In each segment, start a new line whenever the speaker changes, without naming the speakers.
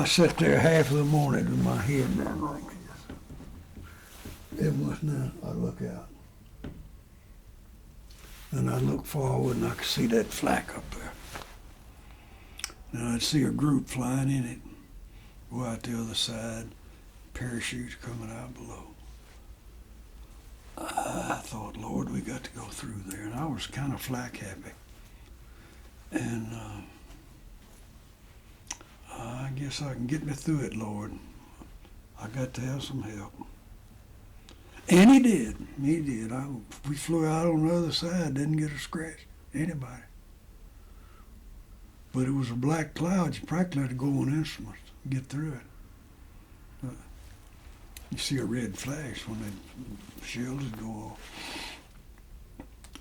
I sat there half of the morning with my head down like this. It was now, I look out. And I look forward and I could see that flak up there. And I'd see a group flying in it, go out the other side, parachutes coming out below. I thought, Lord, we got to go through there. And I was kind of flak happy. And I guess I can get me through it, Lord. I got to have some help. And he did. He did. We flew out on the other side, didn't get a scratch, anybody. But it was a black cloud. You practically had to go on instruments to get through it. You see a red flash when the shells go off.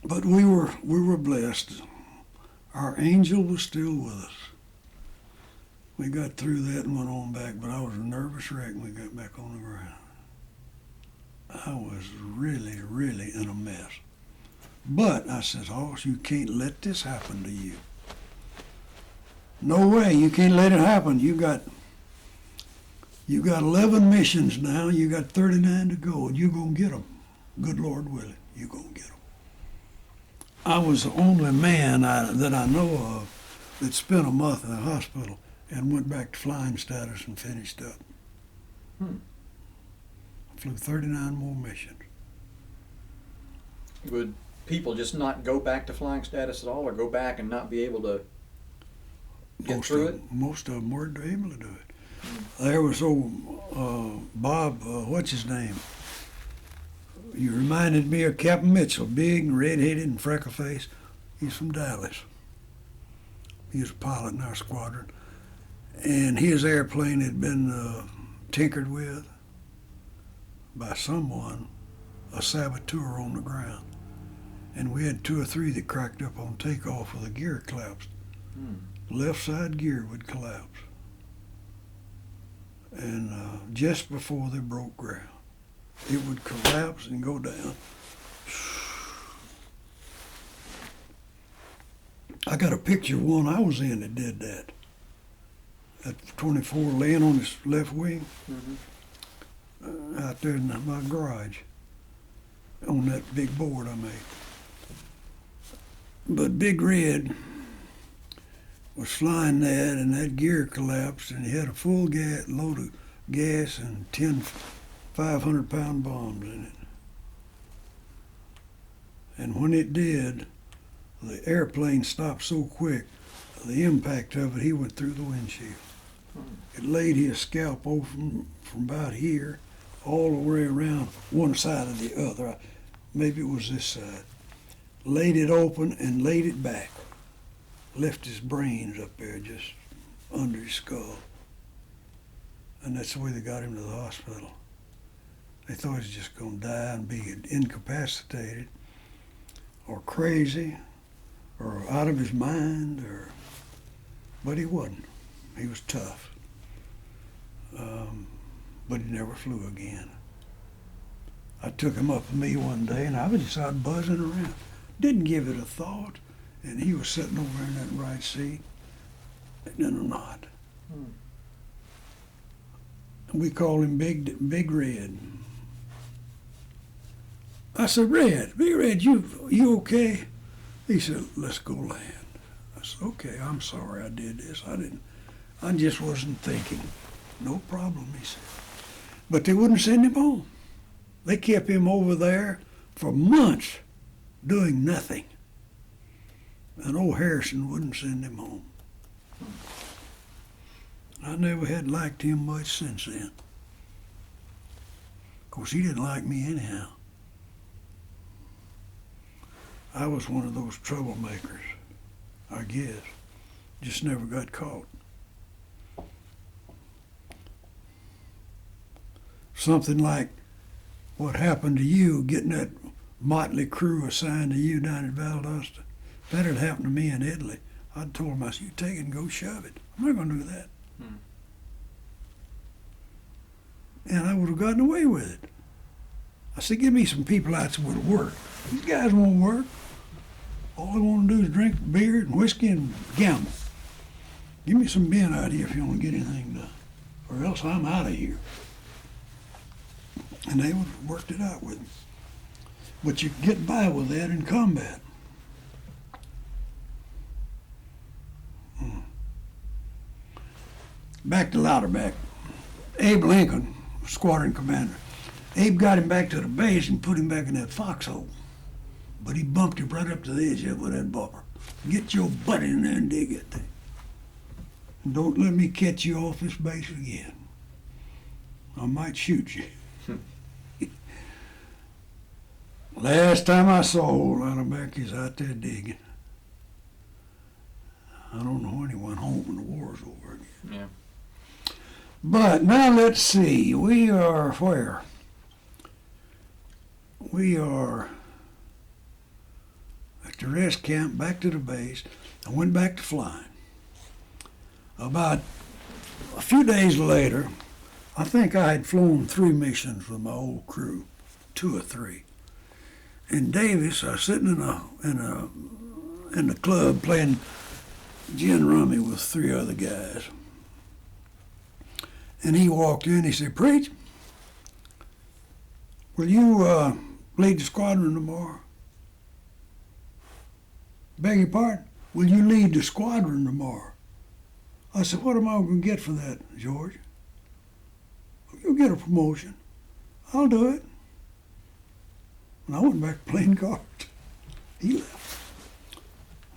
But we were blessed. Our angel was still with us. We got through that and went on back, but I was a nervous wreck when we got back on the ground. I was really, really in a mess. But I said, oh, you can't let this happen to you. No way, you can't let it happen. You got 11 missions now, you got 39 to go, and you're going to get them. Good Lord willing, you're going to get them. I was the only man that I know of that spent a month in the hospital and went back to flying status and finished up. Flew 39 more missions.
Would people just not go back to flying status at all, or go back and not be able to get through it?
Most of them weren't able to do it. There was old Bob, what's his name? You reminded me of Captain Mitchell, big and red-headed and freckle-faced. He's from Dallas. He was a pilot in our squadron. And his airplane had been tinkered with by someone, a saboteur on the ground. And we had 2 or 3 that cracked up on takeoff with the gear collapsed. Left side gear would collapse. And just before they broke ground, it would collapse and go down. I got a picture of one I was in that did that. At 24, laying on his left wing, out there in my garage, on that big board I made. But Big Red was flying that, and that gear collapsed, and he had a full load of gas and 10 500-pound bombs in it. And when it did, the airplane stopped so quick, the impact of it, he went through the windshield. It laid his scalp over from about here all the way around one side of the other. Maybe it was this side. Laid it open and laid it back. Left his brains up there just under his skull. And that's the way they got him to the hospital. They thought he was just going to die and be incapacitated or crazy or out of his mind, but he wasn't. He was tough. But he never flew again. I took him up with me one day, and I was just out buzzing around. Didn't give it a thought, and he was sitting over in that right seat, and not. We called him Big Red. I said, Big Red, you okay? He said, let's go land. I said, okay, I'm sorry I did this. I just wasn't thinking. No problem, he said. But they wouldn't send him home. They kept him over there for months doing nothing. And old Harrison wouldn't send him home. I never had liked him much since then. Of course, he didn't like me anyhow. I was one of those troublemakers, I guess. Just never got caught. Something like what happened to you, getting that motley crew assigned to you down at Valdosta. If that had happened to me in Italy, I'd told him, I said, you take it and go shove it. I'm not going to do that. And I would have gotten away with it. I said, give me some people out that would work. These guys won't work. All they want to do is drink beer and whiskey and gamble. Give me some men out here if you want to get anything done. or else I'm out of here. And they worked it out with him. But you can get by with that in combat. Back to Louderback. Abe Lincoln, squadron commander. Abe got him back to the base and put him back in that foxhole. But he bumped him right up to the edge of it with that bumper. Get your butt in there and dig that thing. And don't let me catch you off this base again. I might shoot you. Last time I saw old Louderback, he's out there digging. I don't know when he went home when the war's over again.
Yeah.
But now let's see. We are where? We are at the rest camp, back to the base. I went back to flying. About a few days later, I think I had flown 3 missions with my old crew, 2 or 3. In Davis, I was sitting in the club playing gin rummy with 3 other guys. And he walked in, he said, "Preach, will you lead the squadron tomorrow?" "Beg your pardon? Will you lead the squadron tomorrow?" I said, "What am I going to get for that, George?" "You'll get a promotion." "I'll do it." And I went back playing cards. He left.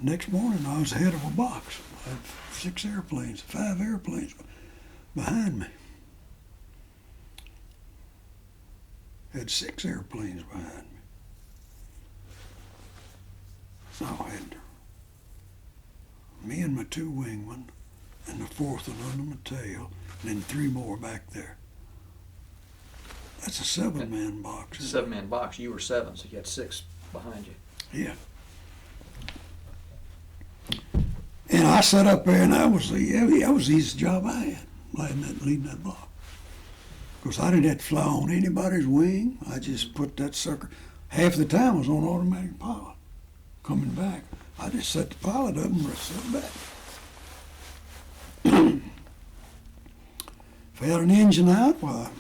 Next morning, I was head of a box. I had 5 airplanes behind me. Had 6 airplanes behind me. So I had me and my 2 wingmen, and the 4th one under my tail, and then 3 more back there. That's a 7-man box.
7-man box. You were 7, so you had 6 behind you.
Yeah. And I sat up there, and that was the easiest job I had, leading that block. Of course, I didn't have to fly on anybody's wing. I just put that sucker. Half the time I was on automatic pilot. Coming back, I just set the pilot up and set back. If I had an engine out, well,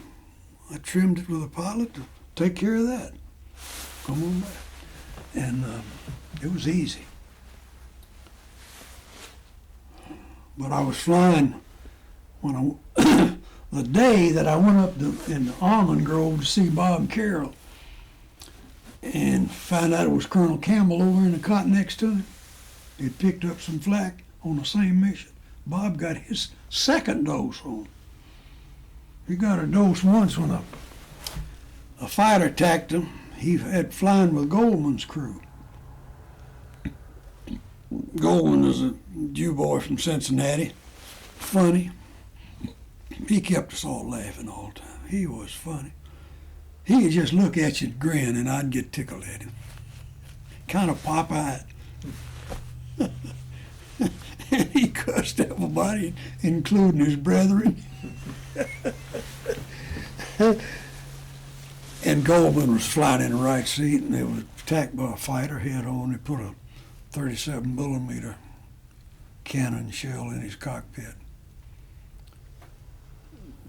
I trimmed it with a pilot to take care of that. Come on back. And it was easy. But I was flying when the day that I went up in the almond grove to see Bob Carroll and found out it was Colonel Campbell over in the cot next to him. He'd picked up some flak on the same mission. Bob got his 2nd dose on. He got a dose once when a fighter attacked him. He had flying with Goldman's crew. Goldman was a Jew boy from Cincinnati. Funny. He kept us all laughing all the time. He was funny. He'd just look at you and grin, and I'd get tickled at him. Kind of pop-eyed. And he cussed everybody, including his brethren. And Goldman was flying in the right seat, and they was attacked by a fighter head on. They put a 37 millimeter cannon shell in his cockpit.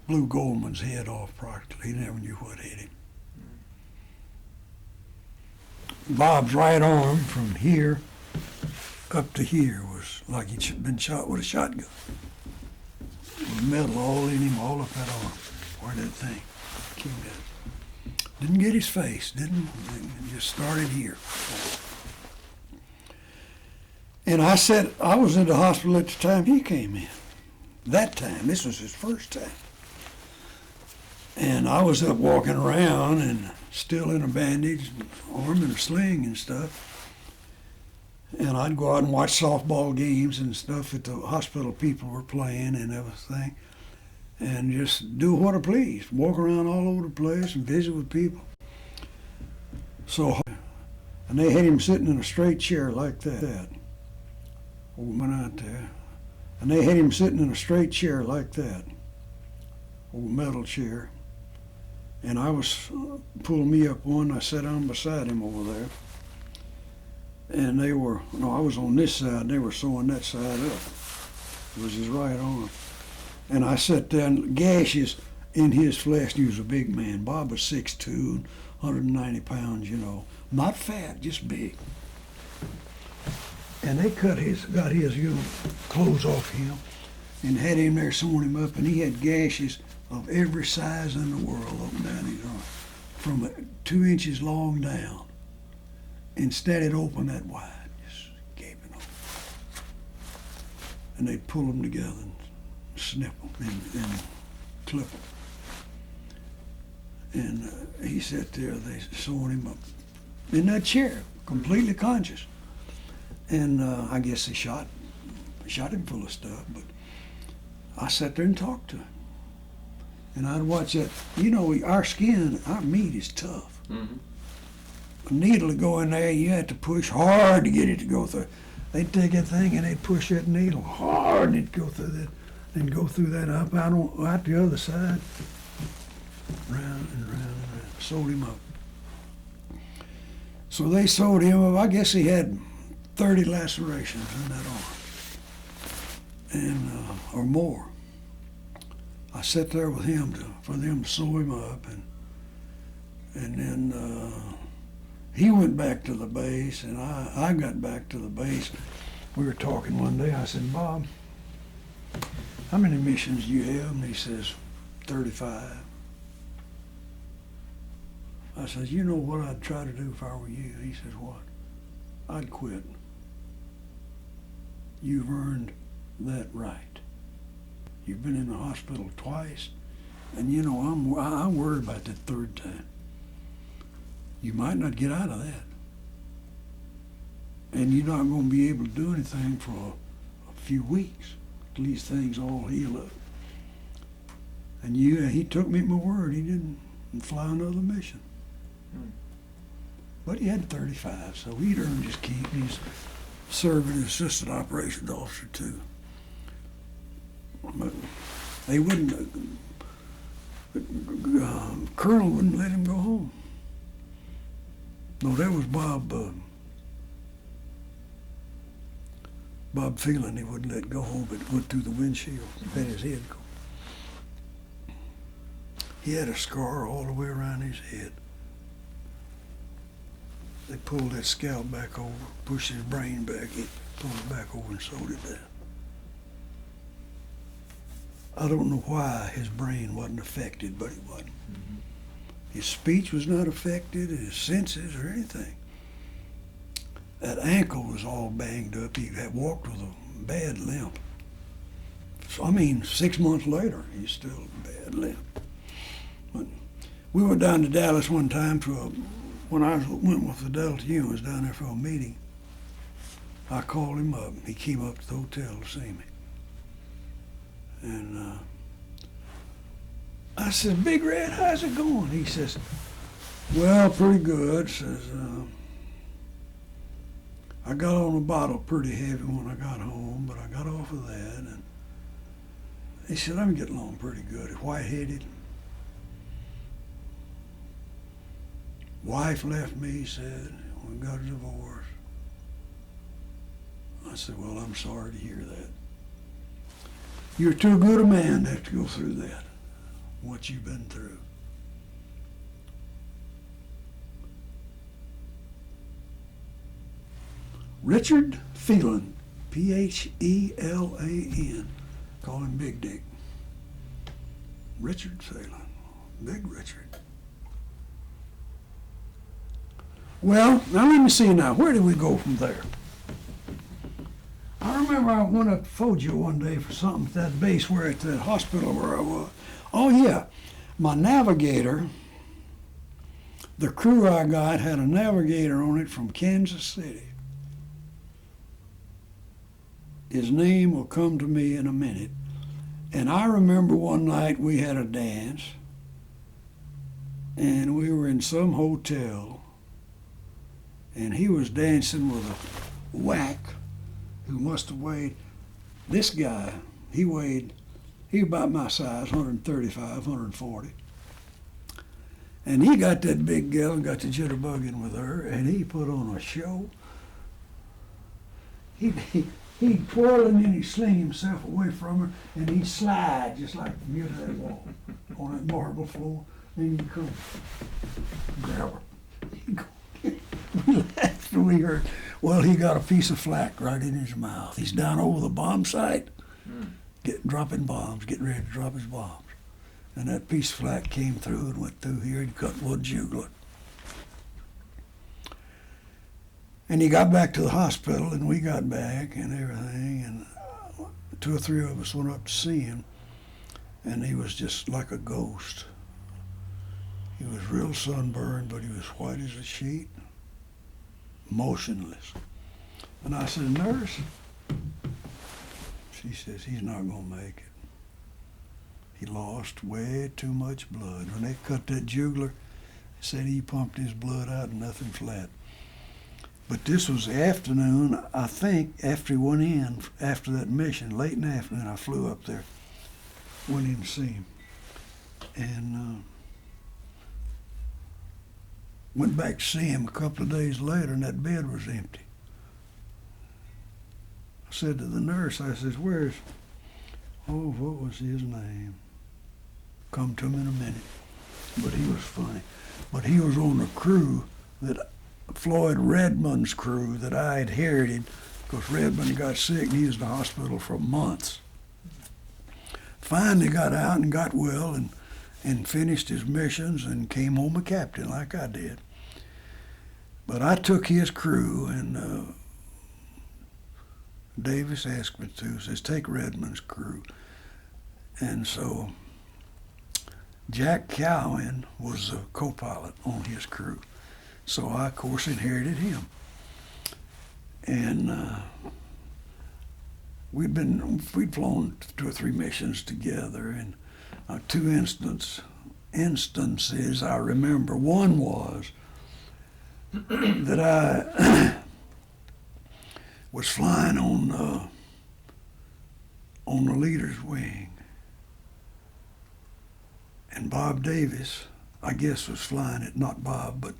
Blew Goldman's head off practically. He never knew what hit him. Bob's right arm from here up to here was like he'd been shot with a shotgun. With metal all in him, all up that arm, where that thing came down. Didn't get his face, didn't, just started here. And I was in the hospital at the time he came in. That time, this was his first time. And I was up walking around and still in a bandage, arm in a sling and stuff. And I'd go out and watch softball games and stuff that the hospital people were playing and everything. And just do what I pleased. Walk around all over the place and visit with people. So, and they had him sitting in a straight chair like that. Old man out there. And they had him sitting in a straight chair like that. Old metal chair. And I was pulling me up one. I sat down beside him over there. And I was on this side, and they were sewing that side up. It was his right arm. And I sat there, and gashes in his flesh. He was a big man. Bob was 6'2", 190 pounds, you know. Not fat, just big. And they got his clothes off him and had him there sewing him up, and he had gashes of every size in the world up and down his arm, from 2 inches long down. Instead, it opened that wide, just gaping open. And they'd pull them together and snip them and clip them. And he sat there, they sewing him up in that chair, completely conscious. And I guess they shot him full of stuff, but I sat there and talked to him. And I'd watch that. You know, our skin, our meat is tough.
Mm-hmm.
A needle would go in there, you had to push hard to get it to go through. They'd take that thing and they'd push that needle hard and it'd go through that, and go through that up out the other side, round and round and round. Sewed him up. So they sewed him up. I guess he had 30 lacerations in that arm, and or more. I sat there with him for them to sew him up, and then he went back to the base, and I got back to the base. We were talking one day. I said, Bob, how many missions do you have? And he says, 35. I said, you know what I'd try to do if I were you? He says, what? I'd quit. You've earned that right. You've been in the hospital twice, and you know, I'm worried about that third time. You might not get out of that. And you're not going to be able to do anything for a few weeks till these things all heal up. And he took me at my word. He didn't fly another mission. But he had 35, so he'd earned his keep. He's serving as assistant operations officer too. But they wouldn't, Colonel wouldn't let him go home. No, that was Bob Phelan. He wouldn't let go home, but went through the windshield, had his head go. He had a scar all the way around his head. They pulled that scalp back over, pushed his brain back, he pulled it back over and sewed it down. I don't know why his brain wasn't affected, but it wasn't. Mm-hmm. His speech was not affected, his senses or anything. That ankle was all banged up. He had walked with a bad limp. So, 6 months later, he's still a bad limp. But we went down to Dallas one time when I went with the Delta Union, was down there for a meeting. I called him up. He came up to the hotel to see me. And I said, Big Red, how's it going? He says, well, pretty good. Says, I got on a bottle pretty heavy when I got home, but I got off of that. And he said, I'm getting along pretty good. White-headed. Wife left me, he said. We got a divorce. I said, well, I'm sorry to hear that. You're too good a man to have to go through that, what you've been through. Richard Phelan, Phelan. Call him Big Dick. Richard Phelan, Big Richard. Well, now let me see now. Where did we go from there? I remember I went up to Fojo one day for something at that base where at the hospital where I was. Oh yeah, my navigator, the crew I got had a navigator on it from Kansas City. His name will come to me in a minute. And I remember one night we had a dance, and we were in some hotel, and he was dancing with a whack who must have weighed, this guy, he was about my size, 135, 140. And he got that big gal and got the jitterbugging with her, and he put on a show. he'd twirl and then he'd sling himself away from her, and he'd slide just like from here to that wall on that marble floor. Then he'd come grab her. He'd go, we laughed when we heard, well, he got a piece of flak right in his mouth. He's down over the bomb site, dropping bombs, getting ready to drop his bombs. And that piece of flak came through and went through here and cut one jugular. And he got back to the hospital, and we got back and everything, and 2 or 3 of us went up to see him, and he was just like a ghost. He was real sunburned, but he was white as a sheet, motionless. And I said, "Nurse," she says, "he's not going to make it. He lost way too much blood. When they cut that jugular, they said he pumped his blood out and nothing flat." But this was the afternoon, I think, after he went in, after that mission, late in the afternoon, I flew up there, went in to see him, and went back to see him a couple of days later, and that bed was empty. I said to the nurse, I says, "Where's, what was his name? Come to him in a minute." But he was funny. But he was on a crew that Floyd Redmond's crew that I had inherited, because Redmond got sick and he was in the hospital for months. Finally got out and got well and finished his missions and came home a captain like I did. But I took his crew, and Davis asked me to, says, "Take Redmond's crew." And so Jack Cowan was the co-pilot on his crew. So I, of course, inherited him. And we'd flown 2 or 3 missions together, and 2 instances I remember. One was that I was flying on the leader's wing, and Bob Davis, I guess, was flying it. Not Bob, but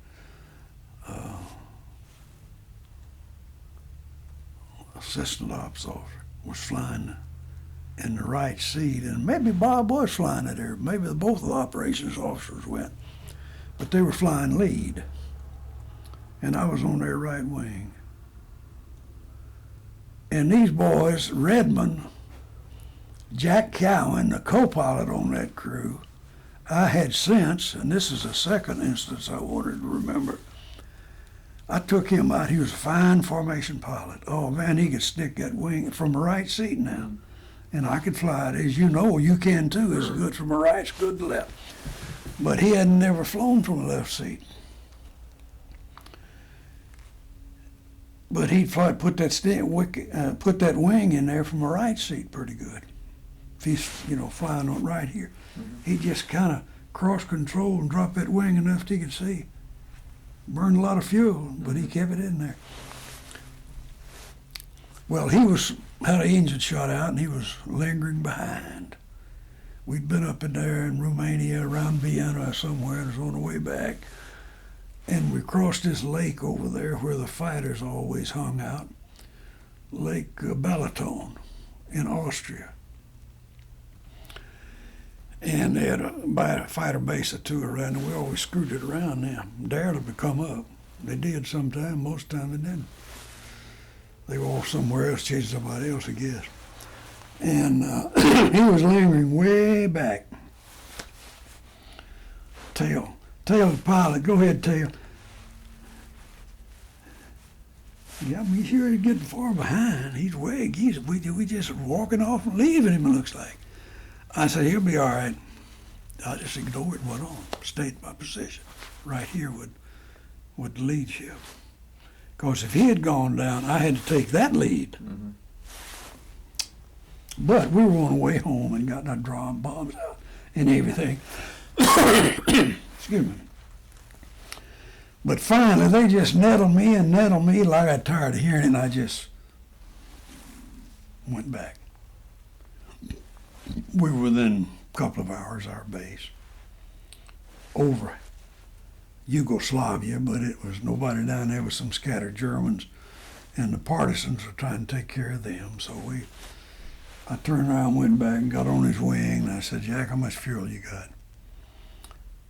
assistant ops officer was flying in the right seat, and maybe Bob was flying it there. Maybe both of the operations officers went, but they were flying lead, and I was on their right wing. And these boys, Redmond, Jack Cowan, the co-pilot on that crew, I had since, and this is the second instance I wanted to remember, I took him out. He was a fine formation pilot. Oh man, he could stick that wing from the right seat now. And I could fly it, as you know, you can too. It's good from the right, it's good to left. But he had never flown from the left seat. But he'd put that wing in there from the right seat pretty good. If he's, flying on right here, he'd just kind of cross control and drop that wing enough that he could see. Burned a lot of fuel, but he kept it in there. Well, he had an engine shot out, and he was lingering behind. We'd been up in there in Romania, around Vienna somewhere, and was on the way back. And we crossed this lake over there where the fighters always hung out, Lake Balaton in Austria. And they had a fighter base or 2 around, and we always scooted around them. Dared to come up. They did sometime, most of the time they didn't. They were off somewhere else, chasing somebody else, I guess. And he was lingering way back. Tell the pilot, "Go ahead, Tail." Yeah, I'm sure he's getting far behind. He's we just walking off and leaving him, it looks like. I said, "He'll be all right." I just ignored it and went on, stayed in my position right here with the lead ship. Because if he had gone down, I had to take that lead. Mm-hmm. But we were on the way home and got our drawing bombs out and everything. Excuse me. But finally, they just nettled me like I got tired of hearing it, and I just went back. We were within a couple of hours of our base, over Yugoslavia, but it was nobody down there with some scattered Germans and the partisans were trying to take care of them. So I turned around, went back, and got on his wing, and I said, Jack, how much fuel you got?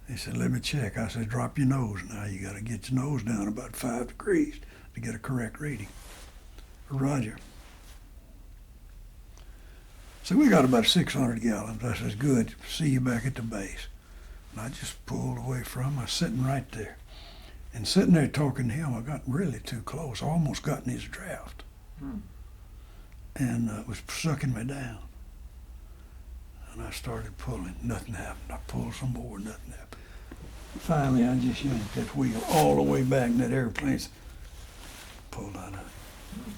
He said, let me check. I said, drop your nose now. You got to get your nose down about 5 degrees to get a correct reading. Roger. So we got about 600 gallons. I says, good, see you back at the base. And I just pulled away from him. I was sitting right there. And sitting there talking to him, I got really too close. I almost got in his draft. And it was sucking me down. And I started pulling. Nothing happened. I pulled some more. Nothing happened. Finally, I just yanked that wheel all the way back, and that airplane pulled out of it.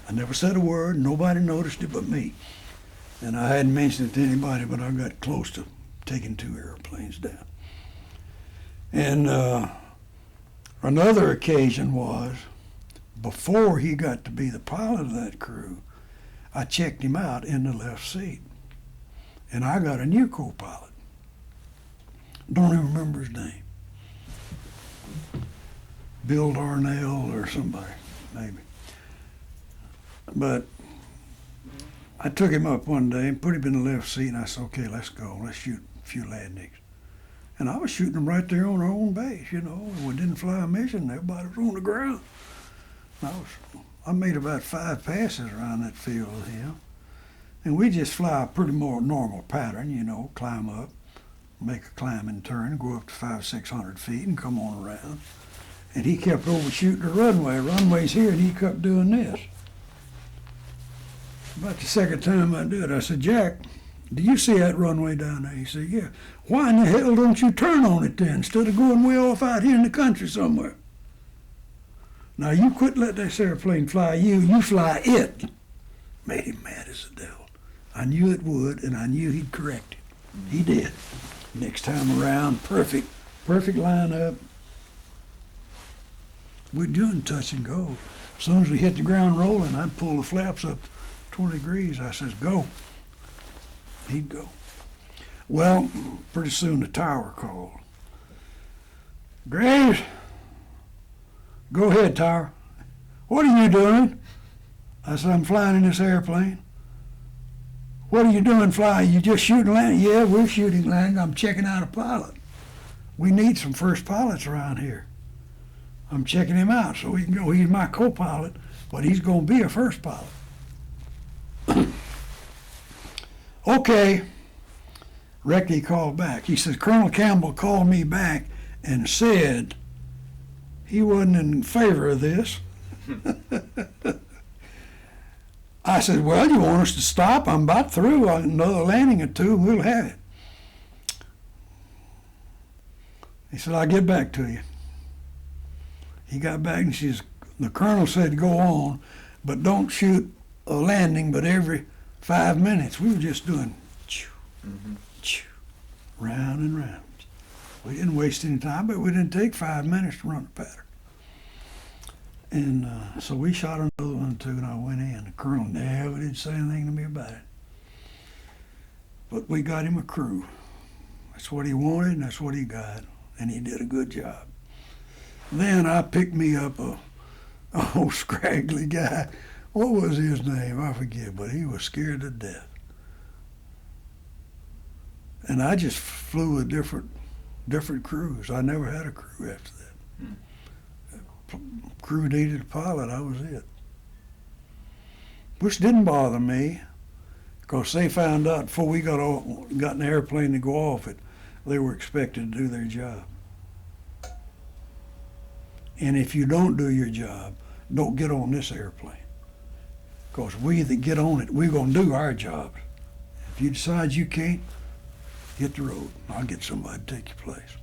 I never said a word. Nobody noticed it but me. And I hadn't mentioned it to anybody, but I got close to taking 2 airplanes down. And another occasion was, before he got to be the pilot of that crew, I checked him out in the left seat. And I got a new co-pilot. Don't even remember his name. Bill Darnell or somebody, maybe. But I took him up one day and put him in the left seat, and I said, okay, let's go. Let's shoot a few landings. And I was shooting them right there on our own base, you know. We didn't fly a mission. Everybody was on the ground. I made about 5 passes around that field with him. And we just fly a pretty more normal pattern, you know, climb up, make a climbing turn, go up to 500-600 feet and come on around. And he kept overshooting the runway. Runway's here, and he kept doing this. About the second time I do it, I said, Jack, do you see that runway down there? He said, yeah. Why in the hell don't you turn on it then, instead of going way off out here in the country somewhere? Now, you quit letting this airplane fly you fly it. Made him mad as the devil. I knew it would, and I knew he'd correct it. He did. Next time around, perfect lineup. We're doing touch and go. As soon as we hit the ground rolling, I'd pull the flaps up 20 degrees. I says, go. He'd go. Well, pretty soon the tower called. Graves, go ahead, tower. What are you doing? I said, I'm flying in this airplane. What are you doing flying? You just shooting landing? Yeah, we're shooting landing. I'm checking out a pilot. We need some first pilots around here. I'm checking him out so he can go. He's my co-pilot, but he's going to be a first pilot. Okay. Reckley called back. He says, Colonel Campbell called me back and said he wasn't in favor of this. I said, well, you want us to stop? I'm about through. Another landing or 2, we'll have it. He said, I'll get back to you. He got back and the colonel said, go on, but don't shoot a landing but every 5 minutes. We were just doing round and round. We didn't waste any time, but we didn't take 5 minutes to run the pattern. And so we shot another one too, and I went in. The colonel never did say anything to me about it. But we got him a crew. That's what he wanted, and that's what he got. And he did a good job. Then I picked me up a old scraggly guy. What was his name? I forget, but he was scared to death. And I just flew with different crews. I never had a crew after that. Crew needed a pilot, I was it. Which didn't bother me, because they found out before we got in the airplane to go off it, they were expected to do their job. And if you don't do your job, don't get on this airplane. Because we that get on it, we're going to do our jobs. If you decide you can't, hit the road. I'll get somebody to take your place.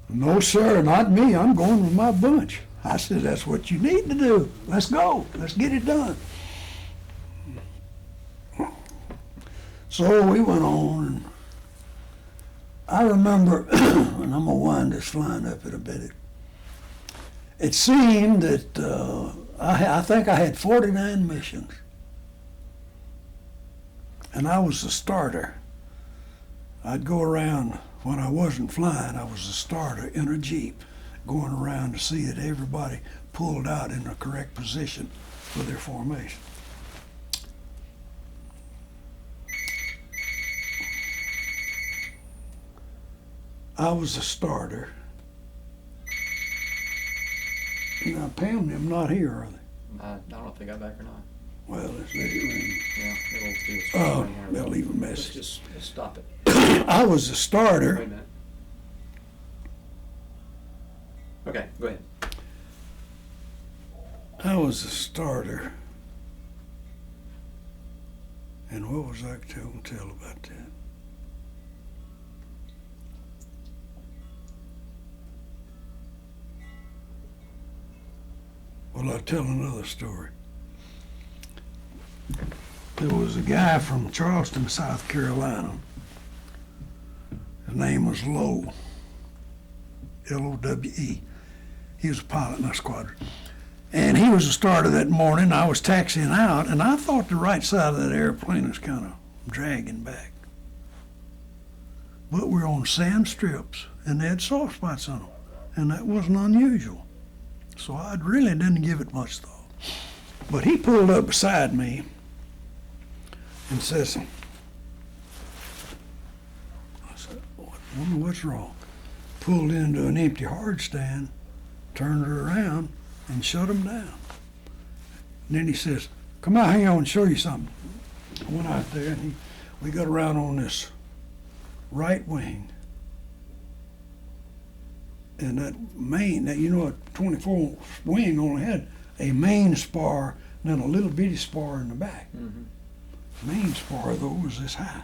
No, sir, not me. I'm going with my bunch. I said, that's what you need to do. Let's go. Let's get it done. So we went on, and I remember, and I'm going to wind this flying up in a bit. It seemed that I think I had 49 missions. And I was the starter. I'd go around, when I wasn't flying, I was the starter in a Jeep. going around to see that everybody pulled out in the correct position for their formation. I was a starter. Now, Pam and them not here, are they?
I don't know if they got back or not.
Well, let's let it ring.
Yeah, it'll do a
Oh,
ring here.
they'll leave a
Let's
message.
just stop it.
I was a
Wait a
starter.
minute. Okay, go ahead.
I was a starter. And what was I going to tell about that? Well, I'll tell another story. There was a guy from Charleston, South Carolina. His name was Lowe, Lowe. He was a pilot in our squadron. And he was a starter that morning. I was taxiing out, and I thought the right side of that airplane was kind of dragging back. But we're on sand strips, and they had soft spots on them, and that wasn't unusual. So I really didn't give it much thought. But he pulled up beside me and says, I said, wonder what's wrong. Pulled into an empty hard stand, turned it around, and shut him down. And then he says, come out here and show you something. I went out there, and we got around on this right wing. And that main, that, you know, a 24 wing only had a main spar and then a little bitty spar in the back.
Mm-hmm.
Main spar, though, was this high.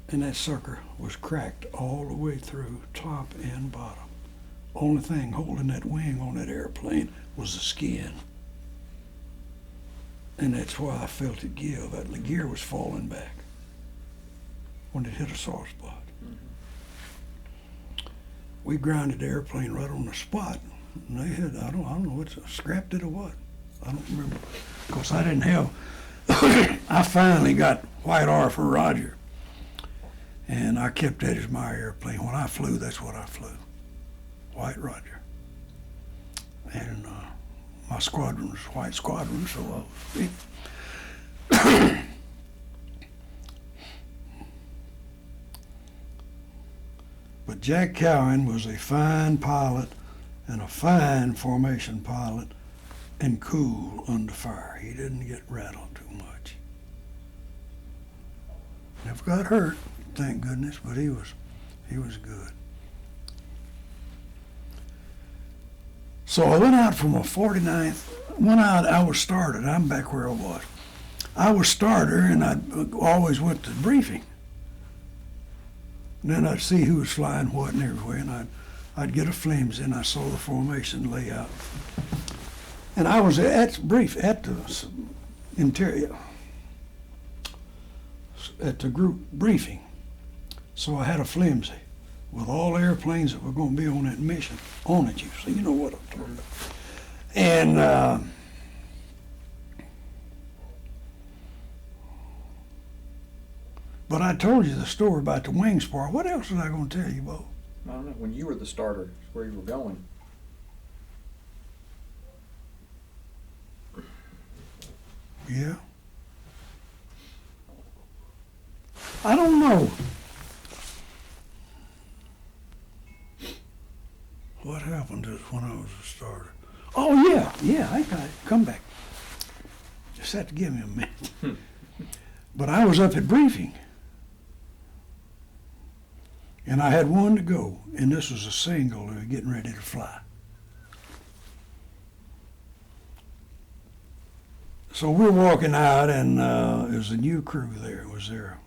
And that sucker was cracked all the way through, top and bottom. Only thing holding that wing on that airplane was the skin. And that's why I felt it give. The gear was falling back when it hit a soft spot. We grounded the airplane right on the spot. And they had, I don't know, scrapped it or what. I don't remember. Of course, I didn't have, I finally got White R for Roger. And I kept that as my airplane. When I flew, that's what I flew. White Roger. And my squadron was White Squadron, so I was But Jack Cowan was a fine pilot and a fine formation pilot and cool under fire. He didn't get rattled too much. Never got hurt, thank goodness, but he was good. So I went out from a 49th, I was started, I'm back where I was. I was starter and I always went to briefing. And then I'd see who was flying what and everywhere, and I'd get a flimsy and I saw the formation layout. And I was at the interior, at the group briefing. So I had a flimsy with all the airplanes that were going to be on that mission on it, so you know what I'm talking about. And but I told you the story about the wing spar. What else was I going to tell you, Bo?
I don't know. When you were the starter, where you were going.
Yeah. I don't know. What happened when I was a starter? Oh, yeah, I got it. Come back. Just have to give me a minute. But I was up at briefing. And I had one to go, and this was a single that was getting ready to fly. So we're walking out, and there was a new crew there. It was their,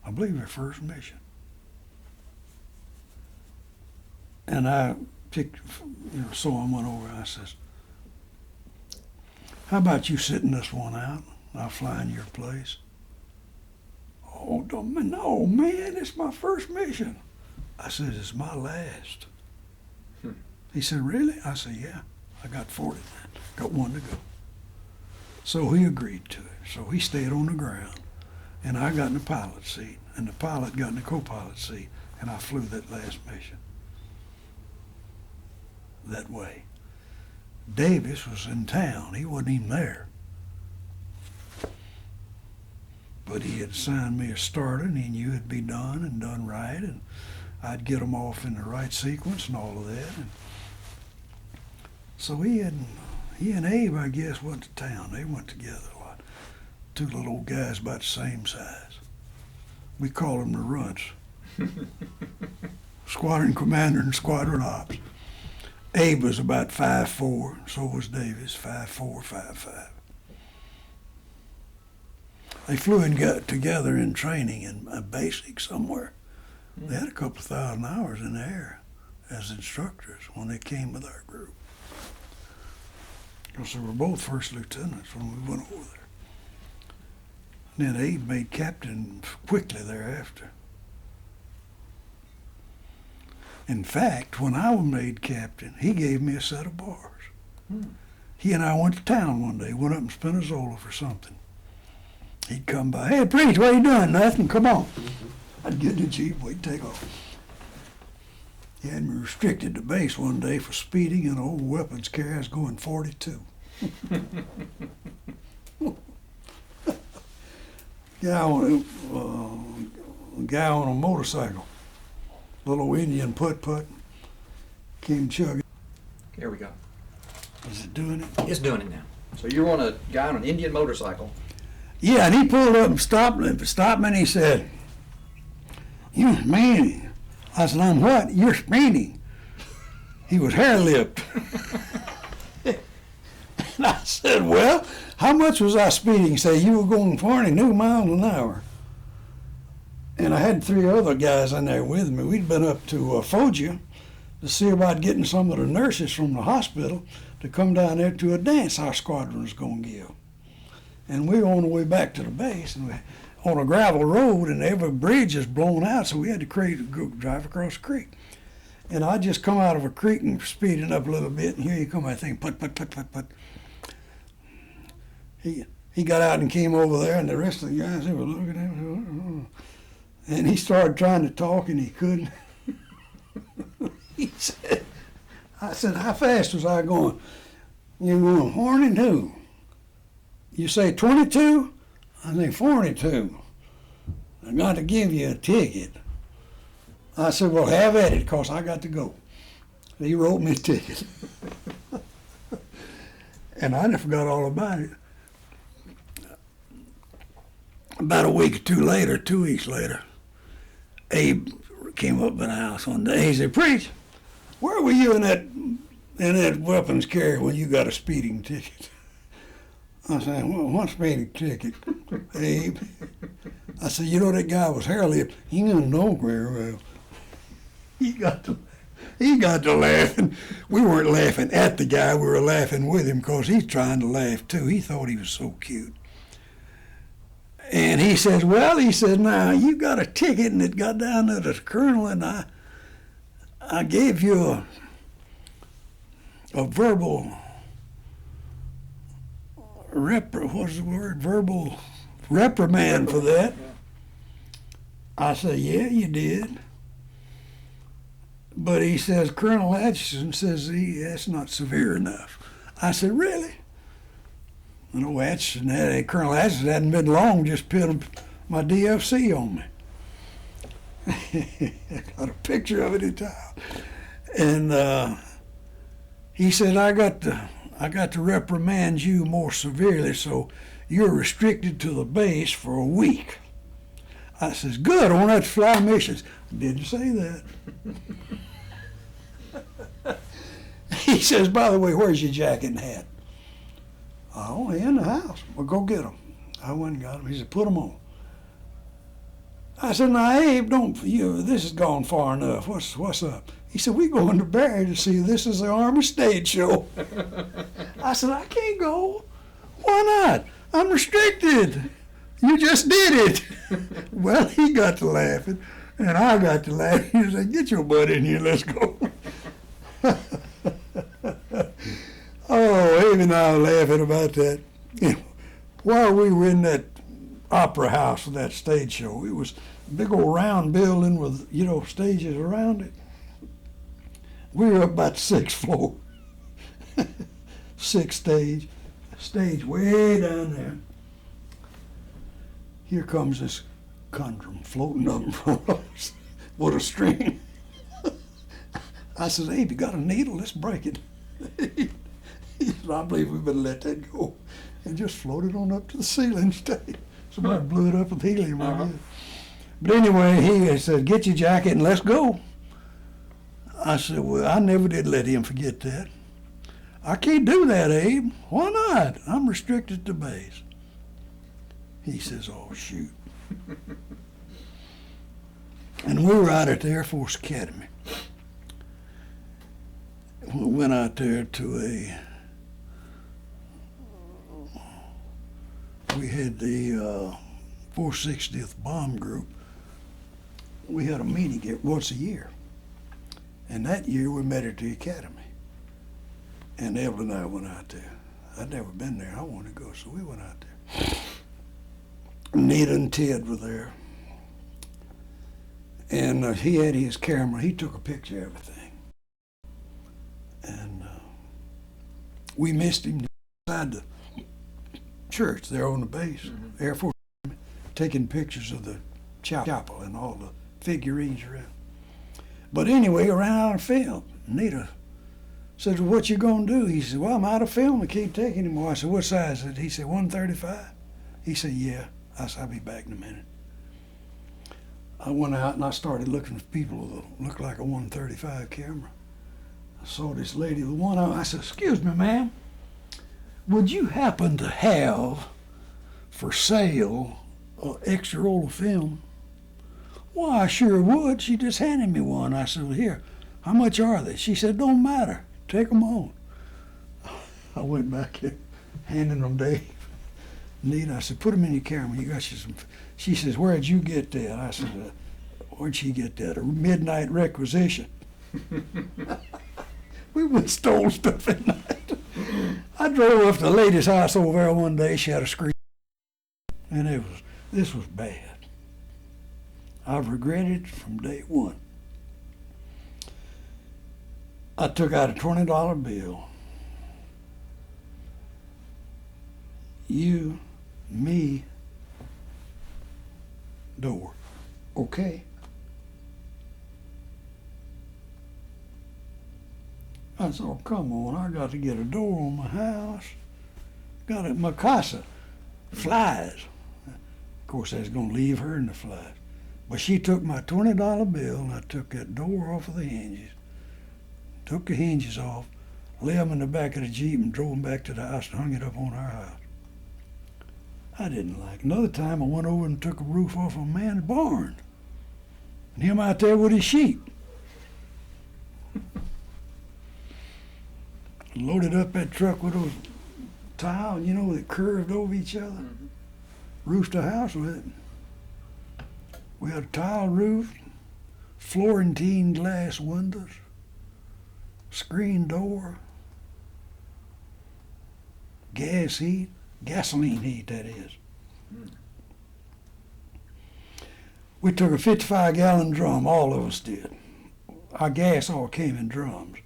I believe, their first mission. And I picked, saw him, went over, and I says, how about you sitting this one out? I'll fly in your place. Oh, no, man, it's my first mission. I said, it's my last. He said, really? I said, yeah, I got 40 then. Got one to go. So he agreed to it. So he stayed on the ground, and I got in the pilot seat, and the pilot got in the co-pilot seat, and I flew that last mission. that way. Davis was in town. He wasn't even there. But he had assigned me a starter, and he knew it'd be done and done right, and I'd get them off in the right sequence and all of that. And so he and Abe, I guess, went to town. They went together a lot. Two little old guys about the same size. We call them the Runts. Squadron Commander and Squadron Ops. Abe was about 5'4", so was Davis, 5'4", 5'5". They flew and got together in training in a basic somewhere. They had a couple of 1,000 hours in the air as instructors when they came with our group. Because they were both first lieutenants when we went over there. And then Abe made captain quickly thereafter. In fact, when I was made captain, he gave me a set of bars. He and I went to town one day, went up and spent a Zola for something. He'd come by, "Hey, Preach, what are you doing? Nothing, come on." I'd get in the Jeep, we'd take off. He had me restricted to base one day for speeding in an old weapons carrier. I was going 42. Guy on a motorcycle, little Indian putt-putt, came chugging.
Here we go.
Is it doing it?
It's doing it now. So you're on a guy on an Indian motorcycle.
Yeah, and he pulled up and stopped me, and he said, "You're speeding." I said, "I'm what?" "You're speeding." He was hair-lipped. And I said, "Well, how much was I speeding?" He said, "You were going 42 miles an hour. And I had 3 other guys in there with me. We'd been up to Foggia to see about getting some of the nurses from the hospital to come down there to a dance our squadron was going to give. And we were on the way back to the base, and we on a gravel road, and every bridge is blown out, so we had to drive across the creek. And I just come out of a creek and speeding up a little bit, and here you come, I think, put. He got out and came over there, and the rest of the guys, they were looking at him. And he started trying to talk, and he couldn't. I said, "How fast was I going?" "You're going 42. You say 22? I say 42. I got to give you a ticket." I said, "Well, have at it, because I got to go." He wrote me a ticket. And I forgot all about it. About a week or 2 weeks later, Abe came up in the house one day. He said, "Preach, where were you in that weapons carrier when you got a speeding ticket?" I said, "Well, what speeding ticket, Abe?" I said, "You know that guy was hair-lipped. He didn't know very well." He got to laughing. We weren't laughing at the guy. We were laughing with him because he's trying to laugh too. He thought he was so cute. And he says, "Well," he said, "now you got a ticket," and it got down to the colonel, and I gave you a verbal verbal reprimand for that. I said, "Yeah, you did." But he says, "Colonel Atchison says that's not severe enough." I said, "Really?" You know, Colonel Atchison hadn't been long, just put my DFC on me. Got a picture of it in town. And he said, I got to reprimand you more severely, so you're restricted to the base for a week. I says, "Good, I won't have to fly missions." Didn't say that. He says, "By the way, where's your jacket and hat?" "Oh, in the house." "Well, go get them." I went and got them. He said, "Put them on." I said, "Now, Abe, this has gone far enough. What's up?" He said, "We going to Barry to see This Is the Army Stage Show." I said, "I can't go." "Why not?" "I'm restricted." "You just did it." Well, he got to laughing, and I got to laughing. He said, "Get your butt in here, let's go." Oh, Abe and I were laughing about that. While we were in that opera house with that stage show, it was a big old round building with, stages around it. We were up about the sixth floor, sixth stage way down there. Here comes this conundrum floating up in front of us with a string. I said, Abe, you got a needle? Let's break it. He said, I believe we better let that go. And just floated on up to the ceiling stage. Somebody blew it up with helium, I guess. But anyway, he said, get your jacket and let's go. I said, well, I never did let him forget that. I can't do that, Abe. Why not? I'm restricted to base. He says, oh, shoot. And we were out at the Air Force Academy. We went out there to we had the 460th Bomb Group. We had a meeting once a year. And that year we met at the academy. And Evelyn and I went out there. I'd never been there. I wanted to go, so we went out there. Nita and Ted were there. And he had his camera. He took a picture of everything. And we missed him inside the church there on the base, Air Force, taking pictures of the chapel and all the figurines around. But anyway, I ran out of film. Nita said, well, what you gonna do? He said, well, I'm out of film. I can't take any more. I said, what size is it? He said, 135. He said, yeah. I said, I'll be back in a minute. I went out and I started looking for people that looked like a 135 camera. I saw this lady with one eye. I said, excuse me, ma'am, would you happen to have for sale an extra roll of film? Why, I sure would. She just handed me one. I said, well, here, how much are they? She said, don't matter. Take them on. I went back there, handing them to Nita. I said, put them in your camera. You got you some. She says, where'd you get that? I said, where'd she get that? A midnight requisition. We went and stole stuff at night. I drove up to the lady's house over there one day. She had a screen. And this was bad. I've regretted it from day one. I took out a $20 bill. You, me, door. Okay. I said, oh, come on, I got to get a door on my house. Got it, my casa. Flies. Of course, I was going to leave her in the flies. But she took my $20 bill and I took that door off of the hinges. Took the hinges off, laid them in the back of the Jeep and drove them back to the house and hung it up on our house. I didn't like it. Another time I went over and took a roof off a man's barn. And him out there with his sheep. Loaded up that truck with those tile, you know, that curved over each other. Roofed the house with it. We had a tile roof, Florentine glass windows, screen door, gas heat, gasoline heat, that is. We took a 55-gallon drum, all of us did. Our gas all came in drums.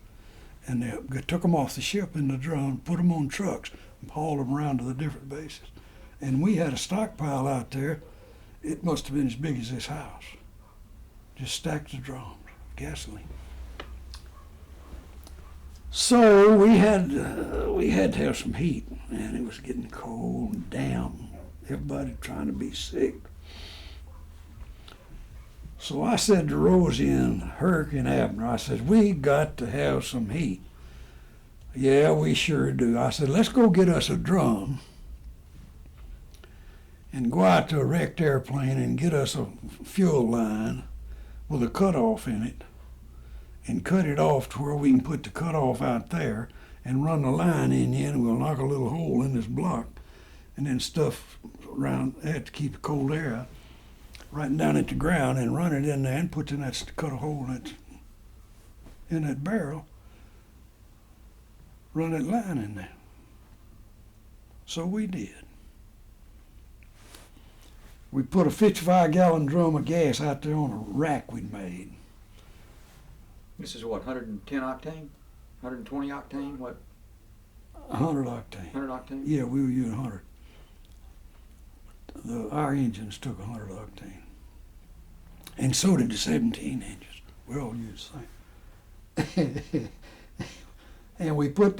And they took them off the ship in the drum, put them on trucks, and hauled them around to the different bases. And we had a stockpile out there. It must have been as big as this house. Just stacked the drums, gasoline. So we had to have some heat, and it was getting cold and damp. Everybody trying to be sick. So I said to Rosie and Herc and Abner, I said, we got to have some heat. Yeah, we sure do. I said, let's go get us a drum and go out to a wrecked airplane and get us a fuel line with a cutoff in it and cut it off to where we can put the cutoff out there and run the line in, and we'll knock a little hole in this block and then stuff around that to keep the cold air out. Right down at the ground and run it in there and put in that, cut a hole in that barrel, run that line in there. So we did. We put a 55-gallon drum of gas out there on a rack we'd made.
This is what, 110 octane? 120 octane? What,
100 octane.
100 octane?
Yeah, we were using 100. Our engines took 100 octane. And so did the 17 engines. We all used the same. And we put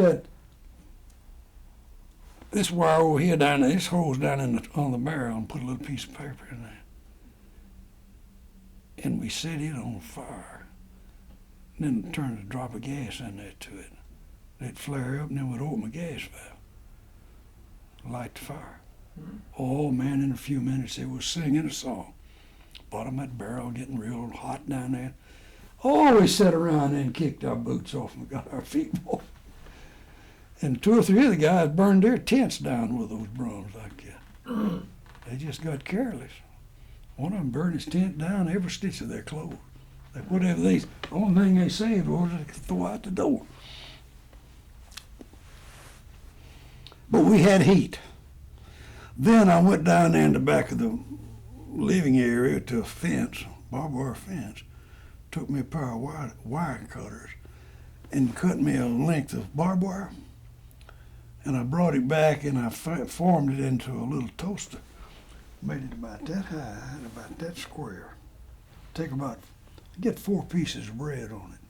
this wire over here down there, this hose down on the barrel, and put a little piece of paper in there. And we set it on fire. And then turned a drop of gas in there to it. It'd flare up, and then we'd open the gas valve. Light the fire. Oh man, in a few minutes they was singing a song. Bottom of that barrel getting real hot down there. Oh, we sat around and kicked our boots off and got our feet off. And 2 or 3 of the guys burned their tents down with those brooms like that. They just got careless. One of them burned his tent down, every stitch of their clothes. Like whatever the only thing they saved was to throw out the door. But we had heat. Then I went down there in the back of the living area to a fence, barbed wire fence, took me a pair of wire cutters and cut me a length of barbed wire. And I brought it back and I formed it into a little toaster. Made it about that high and about that square. Get 4 pieces of bread on it.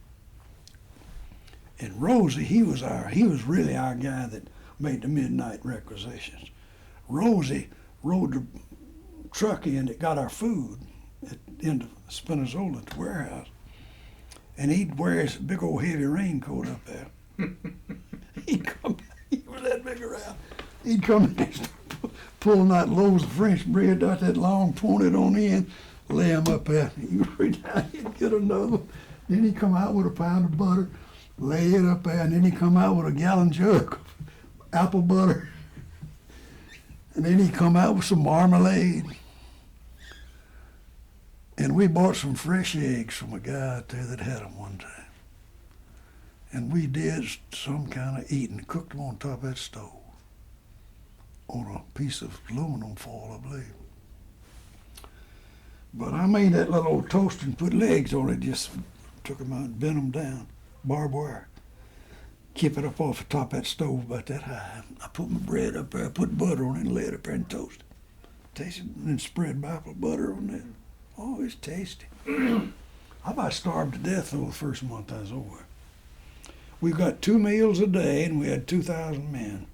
And Rosie, he was really our guy that made the midnight requisitions. Rosie rode the truck in that got our food into Spinizzola at the warehouse. And he'd wear his big old heavy raincoat up there. He was that big around. He'd come in and start pulling out loaves of French bread out that long, point it on in, lay them up there. He'd reach down, he'd get another one. Then he'd come out with a pound of butter, lay it up there, and then he'd come out with a gallon jug of apple butter. And then he'd come out with some marmalade. And we bought some fresh eggs from a guy out there that had them one time. And we did some kind of eating, cooked them on top of that stove on a piece of aluminum foil, I believe. But I made that little old toaster and put legs on it, just took them out and bent them down, barbed wire. Keep it up off the top of that stove about that high. I put my bread up there, I put butter on it and lay it up there and toast it. Tasted it and then spread apple butter on it. Oh, it's tasty. I about starved to death though the first month I was over. We got 2 meals a day and we had 2,000 men.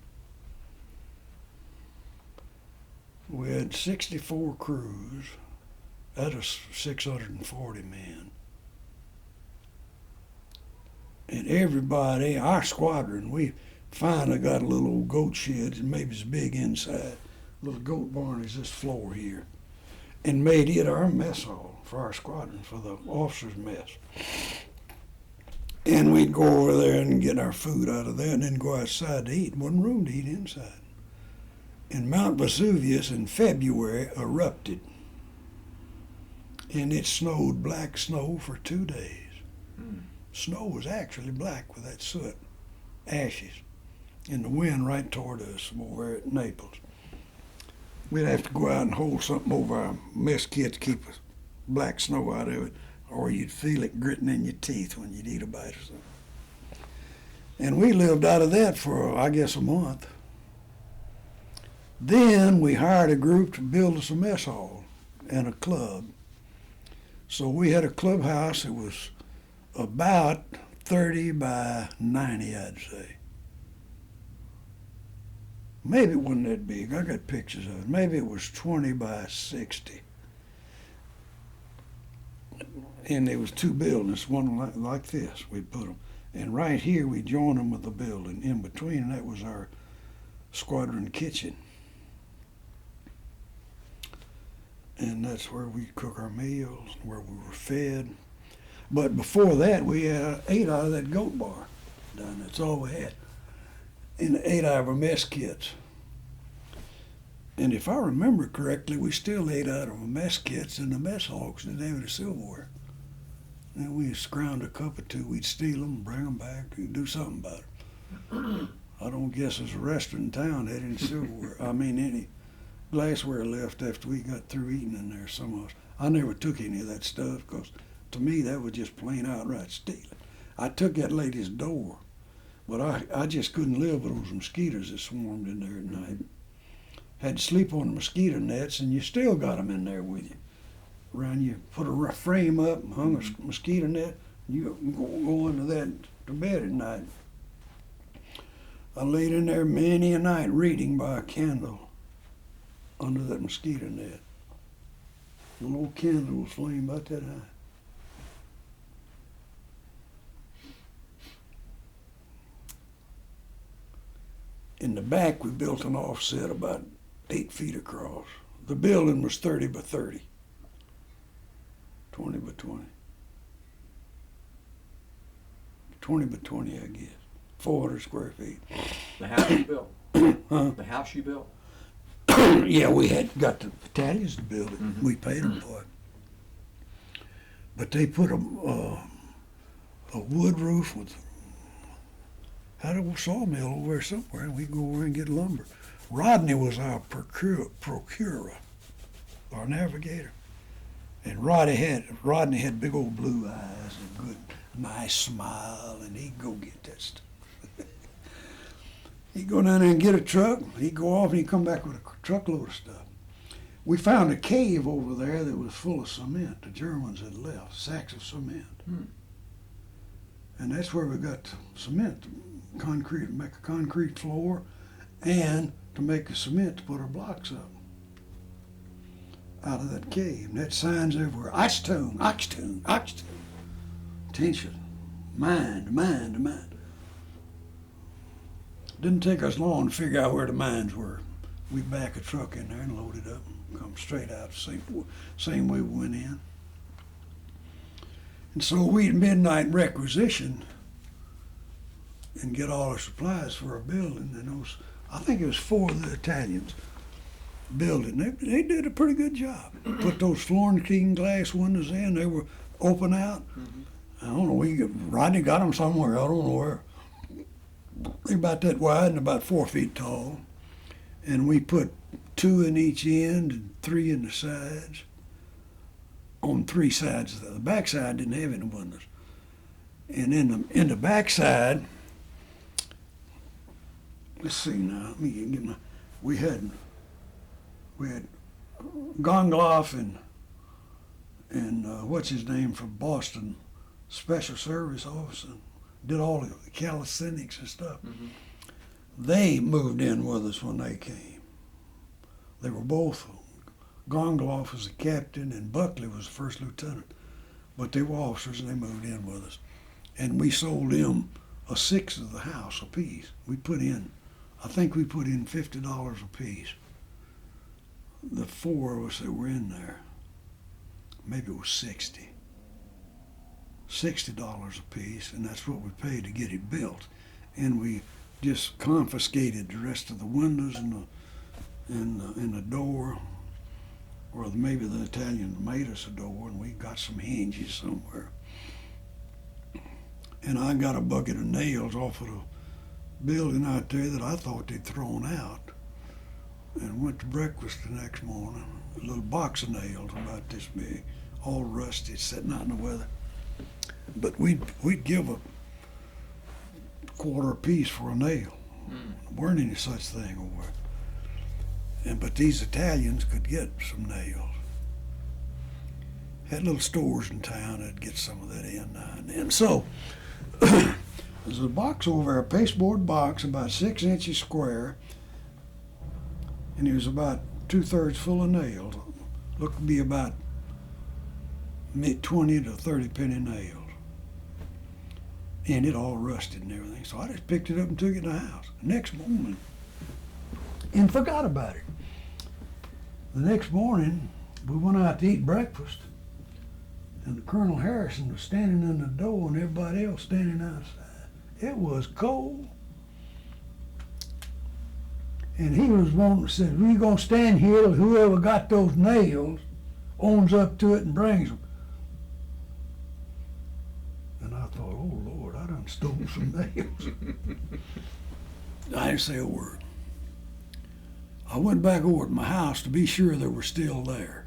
We had 64 crews out of 640 men. And everybody, our squadron, we finally got a little old goat shed, and maybe it's big inside. A little goat barn is this floor here. And made it our mess hall for our squadron, for the officers' mess. And we'd go over there and get our food out of there and then go outside to eat. Wasn't room to eat inside. And Mount Vesuvius in February erupted. And it snowed black snow for 2 days. Snow was actually black with that soot, ashes, and the wind right toward us over at Naples. We'd have to go out and hold something over our mess kit to keep the black snow out of it, or you'd feel it gritting in your teeth when you'd eat a bite or something. And we lived out of that for, I guess, a month. Then we hired a group to build us a mess hall and a club. So we had a clubhouse that was about 30 by 90, I'd say. Maybe it wasn't that big. I got pictures of it. Maybe it was 20 by 60. And there was 2 buildings, one like this, we put them. And right here we joined them with the building. In between, and that was our squadron kitchen. And that's where we cook our meals, where we were fed. But before that, we ate out of that goat bar down there. That's all we had. And ate out of our mess kits. And if I remember correctly, we still ate out of our mess kits in the mess hall because they didn't have any silverware. And we scrounged a cup or 2, we'd steal them, bring them back, and do something about it. I don't guess there's a restaurant in town that had any silverware. I mean, any glassware left after we got through eating in there, some of us. I never took any of that stuff because to me that was just plain outright stealing. I took that lady's door, but I just couldn't live with those mosquitoes that swarmed in there at night. Had to sleep on the mosquito nets, and you still got them in there with you. Around you, put a frame up, and hung a mosquito net, you go into that to bed at night. I laid in there many a night reading by a candle under that mosquito net. The little candle was flame about that high. In the back, we built an offset about 8 feet across. The building was 30 by 30, 20 by 20. 20 by 20, I guess. 400 square feet.
The house you built?
Huh?
The house you built?
Yeah, we had got the Italians to build it.
Mm-hmm.
We paid them for it. But they put a wood roof with, had a sawmill over there somewhere, and we go over and get lumber. Rodney was our procurer, our navigator. And Rodney had big old blue eyes and good, nice smile, and he'd go get that stuff. He'd go down there and get a truck, he'd go off and he'd come back with a truckload of stuff. We found a cave over there that was full of cement. The Germans had left, sacks of cement. And that's where we got cement, concrete, to make a concrete floor, and to make the cement to put our blocks up out of that cave. And that signs everywhere, Achtung, Achtung, Achtung. Attention, mind, mind, mind. Didn't take us long to figure out where the mines were. We'd back a truck in there and load it up and come straight out the same way we went in. And so we'd midnight requisition and get all our supplies for our building. And those, I think it was 4 of the Italians built it. And they did a pretty good job. Put those Florentine glass windows in. They were open out. I don't know. Rodney got them somewhere. I don't know where. They're about that wide and about 4 feet tall. And we put 2 in each end and 3 in the sides. On 3 sides. The back side didn't have any windows. And in the back side, let's see now. Let me get my. We had Gongloff and what's his name from Boston, Special Service Officer, did all the calisthenics and stuff. They moved in with us when they came. They were both. Gongloff was the captain and Buckley was the first lieutenant. But they were officers and they moved in with us. And we sold them 1/6 of the house apiece. I think we put in $50 apiece. The 4 of us that were in there, maybe it was $60 apiece, and that's what we paid to get it built. And we just confiscated the rest of the windows and the door, or maybe the Italian made us a door, and we got some hinges somewhere. And I got a bucket of nails off of the building out there that I thought they'd thrown out, and went to breakfast the next morning. A little box of nails about this big, all rusted, sitting out in the weather. But we'd give a quarter apiece for a nail. There weren't any such thing over there. But these Italians could get some nails. Had little stores in town that'd get some of that in now and then. So there's a box over there, a pasteboard box about 6 inches square, and it was about 2/3 full of nails. Looked to be about 20 to 30 penny nails. And it all rusted and everything. So I just picked it up and took it to the house. The next morning, and forgot about it. The next morning, we went out to eat breakfast, and Colonel Harrison was standing in the door and everybody else standing outside. It was cold. And he was wanting to say, we're going to stand here till whoever got those nails owns up to it and brings them. And I thought, oh Lord, I done stole some nails. I didn't say a word. I went back over to my house to be sure they were still there.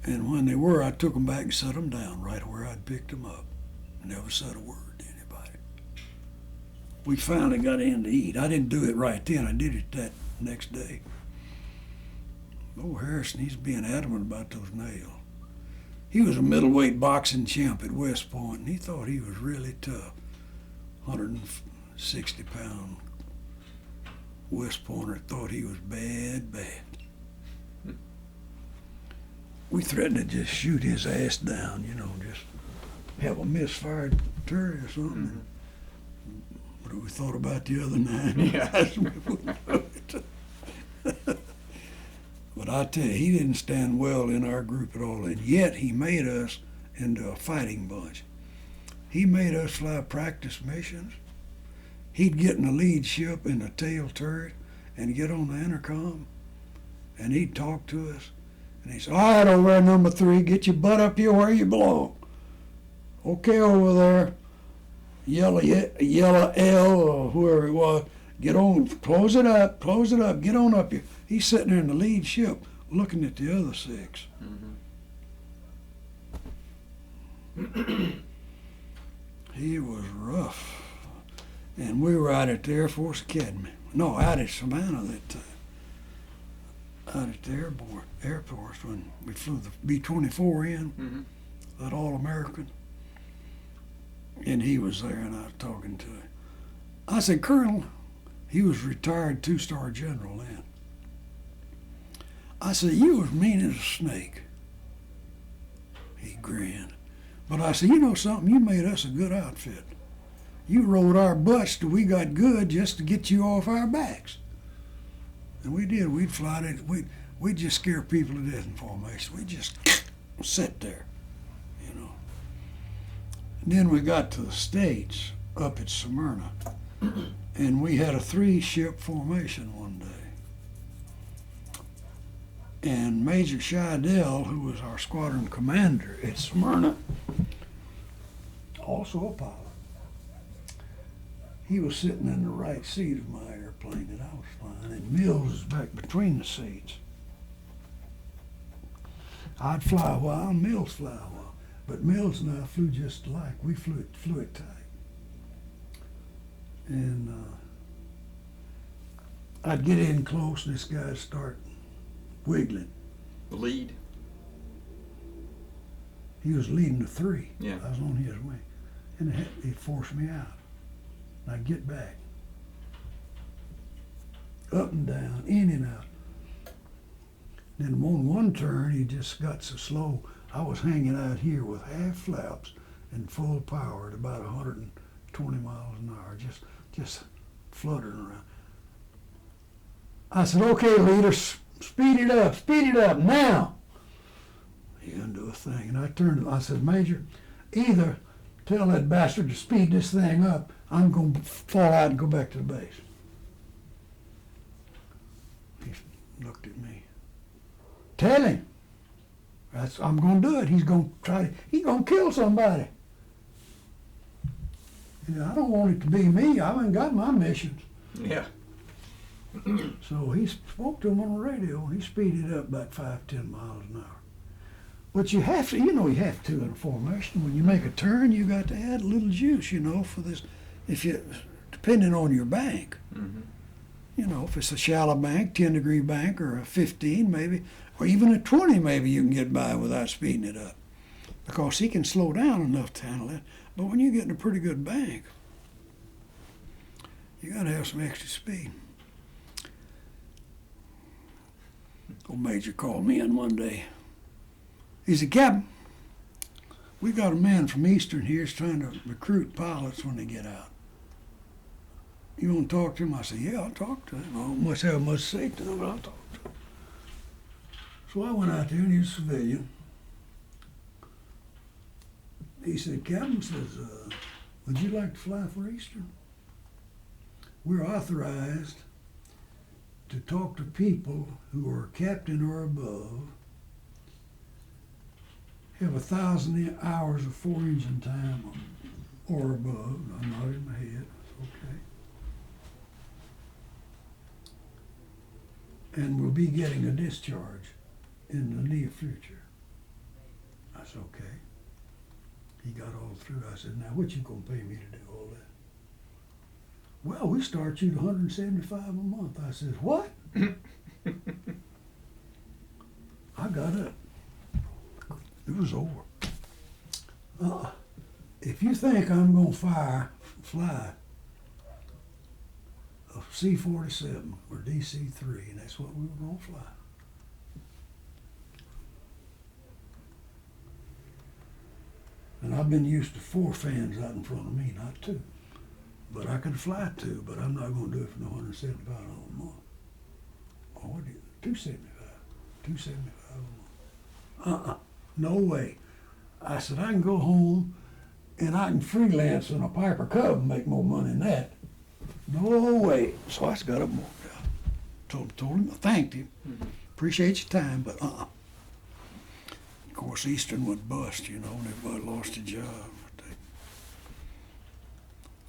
And when they were, I took them back and set them down right where I'd picked them up. Never said a word. we finally got in to eat. I didn't do it right then. I did it that next day. Old Harrison, he's being adamant about those nails. He was a middleweight boxing champ at West Point, and he thought he was really tough. 160-pound West Pointer thought he was bad. We threatened to just shoot his ass down, just have a misfired turret or something. What we thought about the other 9 guys. But I tell you, he didn't stand well in our group at all, and yet he made us into a fighting bunch. He made us fly practice missions. He'd get in the lead ship in a tail turret and get on the intercom, and he'd talk to us. And he'd say, "All right, over there, number 3, get your butt up here where you belong. Okay, over there, yellow L or whoever it was, get on, close it up, get on up here." He's sitting there in the lead ship looking at the other 6. He was rough. And we were out at the Air Force Academy. No, out at Savannah that time. Out at the Air Force when we flew the B-24 in, that All-American. And he was there and I was talking to him. I said, "Colonel," he was retired 2-star general then. I said, "You was mean as a snake." He grinned. But I said, "You know something? You made us a good outfit. You rode our butts till we got good just to get you off our backs." And we did. We'd fly it. We'd just scare people to death in formation. We'd just sit there, And then we got to the States up at Smyrna. And we had a 3-ship formation one day. And Major Scheidel, who was our squadron commander at Smyrna, also a pilot, he was sitting in the right seat of my airplane that I was flying, and Mills was back between the seats. I'd fly a while, Mills fly a while, but Mills and I flew just alike. We flew it tight. And I'd get in close, and this guy'd start wiggling.
The lead.
He was leading the 3.
Yeah.
I was on his wing. And it forced me out. And I'd get back. Up and down, in and out. Then on one turn, he just got so slow, I was hanging out here with half flaps and full power at about 120 miles an hour, just fluttering around. I said, "Okay, leader, speed it up, now." He didn't do a thing. And I turned, I said, "Major, either tell that bastard to speed this thing up, I'm going to fall out and go back to the base." He looked at me. "Tell him. I'm going to do it. He's going to kill somebody." I don't want it to be me. I haven't got my missions.
Yeah.
So he spoke to him on the radio. He speeded up about 5-10 miles an hour. But you have to, you have to in a formation. When you make a turn, you got to add a little juice, for this. Depending on your bank. If it's a shallow bank, 10-degree bank, or a 15 maybe, or even a 20 maybe you can get by without speeding it up. Because he can slow down enough to handle it. But when you get in a pretty good bank, you got to have some extra speed. Old Major called me in one day. He said, "Captain, we got a man from Eastern here who's trying to recruit pilots when they get out. You want to talk to him?" I said, "Yeah, I'll talk to him. I don't much have much to say to him, but I'll talk to him." So I went out there, and he was a civilian. He said, "Captain," says, "would you like to fly for Eastern? We're authorized to talk to people who are captain or above, have 1,000 hours of 4-engine time or above." I nodded my head. Okay. "And we'll be getting a discharge in the near future." I said, "Okay." He got all through. I said, "Now what you gonna pay me to do all that?" Well, we start you at 175 a month. I said, what? I got up. It was over. If you think I'm going to fly a C-47 or DC-3, and that's what we were going to fly. And I've been used to 4 fans out in front of me, not 2. But I could fly 2, but I'm not going to do it for no $175 a month. Or what? $275. $275 a month. No way. I said, I can go home and I can freelance in a Piper Cub and make more money than that. No way. So I just got up and walked out. Told him, I thanked him. Appreciate your time, but Of course, Eastern went bust, you know, and everybody lost a job.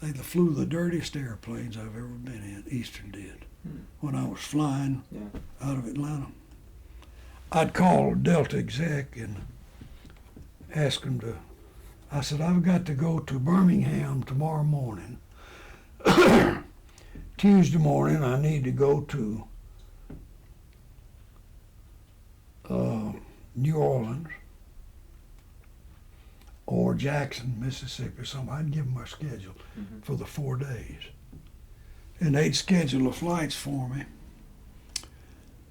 They flew the dirtiest airplanes I've ever been in. Eastern did. When I was flying out of Atlanta, I'd call Delta exec and ask them to. I said, I've got to go to Birmingham tomorrow morning. Tuesday morning, I need to go to New Orleans or Jackson, Mississippi, or something. I'd give them my schedule for the 4 days. And they'd schedule the flights for me,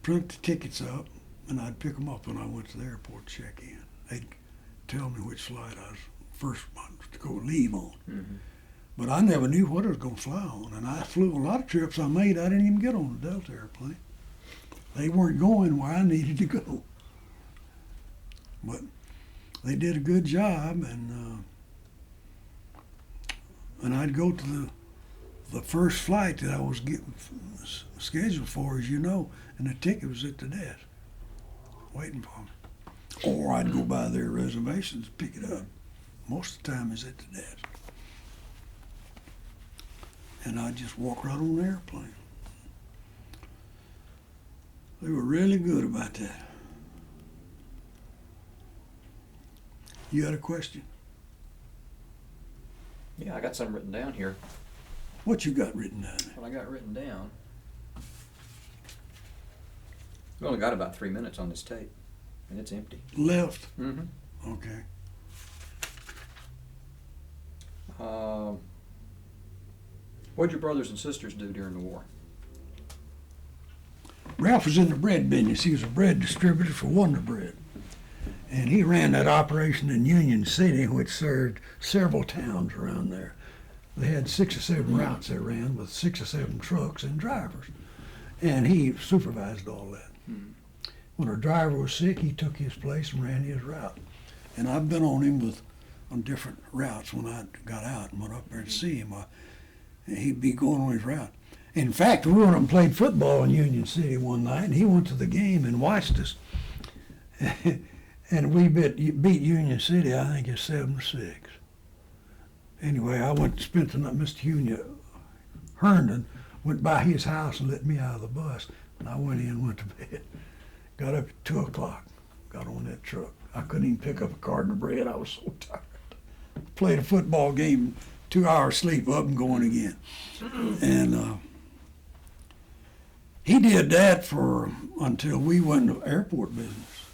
print the tickets up, and I'd pick them up when I went to the airport to check in. They'd tell me which flight I was first one to go leave on. But I never knew what I was going to fly on. And I flew a lot of trips I made, I didn't even get on the Delta airplane. They weren't going where I needed to go. But they did a good job, and I'd go to the first flight that I was getting scheduled for, as you know, and the ticket was at the desk, waiting for me. Or I'd go by their reservations and pick it up. Most of the time it's at the desk. And I'd just walk right on the airplane. They were really good about that. You had a question?
Yeah, I got some written down here.
What you got written down there?
What I got written down. We only got about 3 minutes on this tape, and it's empty.
Left?
Mm-hmm.
Okay.
What'd your brothers and sisters do during the war?
Ralph was in the bread business. He was a bread distributor for Wonder Bread. And he ran that operation in Union City, which served several towns around there. They had 6 or 7 routes they ran with 6 or 7 trucks and drivers. And he supervised all that. When a driver was sick, he took his place and ran his route. And I've been on him on different routes when I got out and went up there to see him. He'd be going on his route. In fact, we went and played football in Union City one night, and he went to the game and watched us. And we beat Union City, I think it's 7-6. Anyway, I went to spend the night. Mr. Herndon went by his house and let me out of the bus. And I went in and went to bed. Got up at 2 o'clock, got on that truck. I couldn't even pick up a carton of bread. I was so tired. Played a football game, 2 hours sleep, up and going again. And he did that until we went into airport business.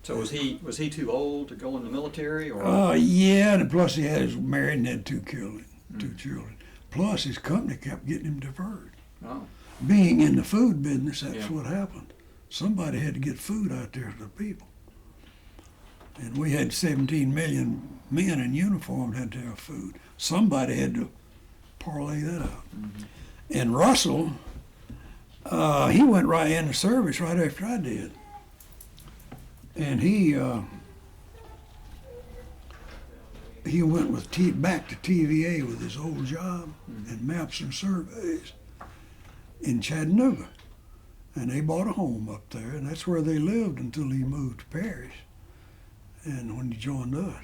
So was he too old to go in the military, or?
Yeah, and plus he was married and had 2 children. Plus his company kept getting him deferred.
Oh.
Being in the food business, that's what happened. Somebody had to get food out there to the people. And we had 17 million men in uniform that had to have food. Somebody had to parlay that out. And Russell, he went right into service right after I did. And he went back to TVA with his old job and maps and surveys in Chattanooga. And they bought a home up there, and that's where they lived until he moved to Paris, and when he joined us.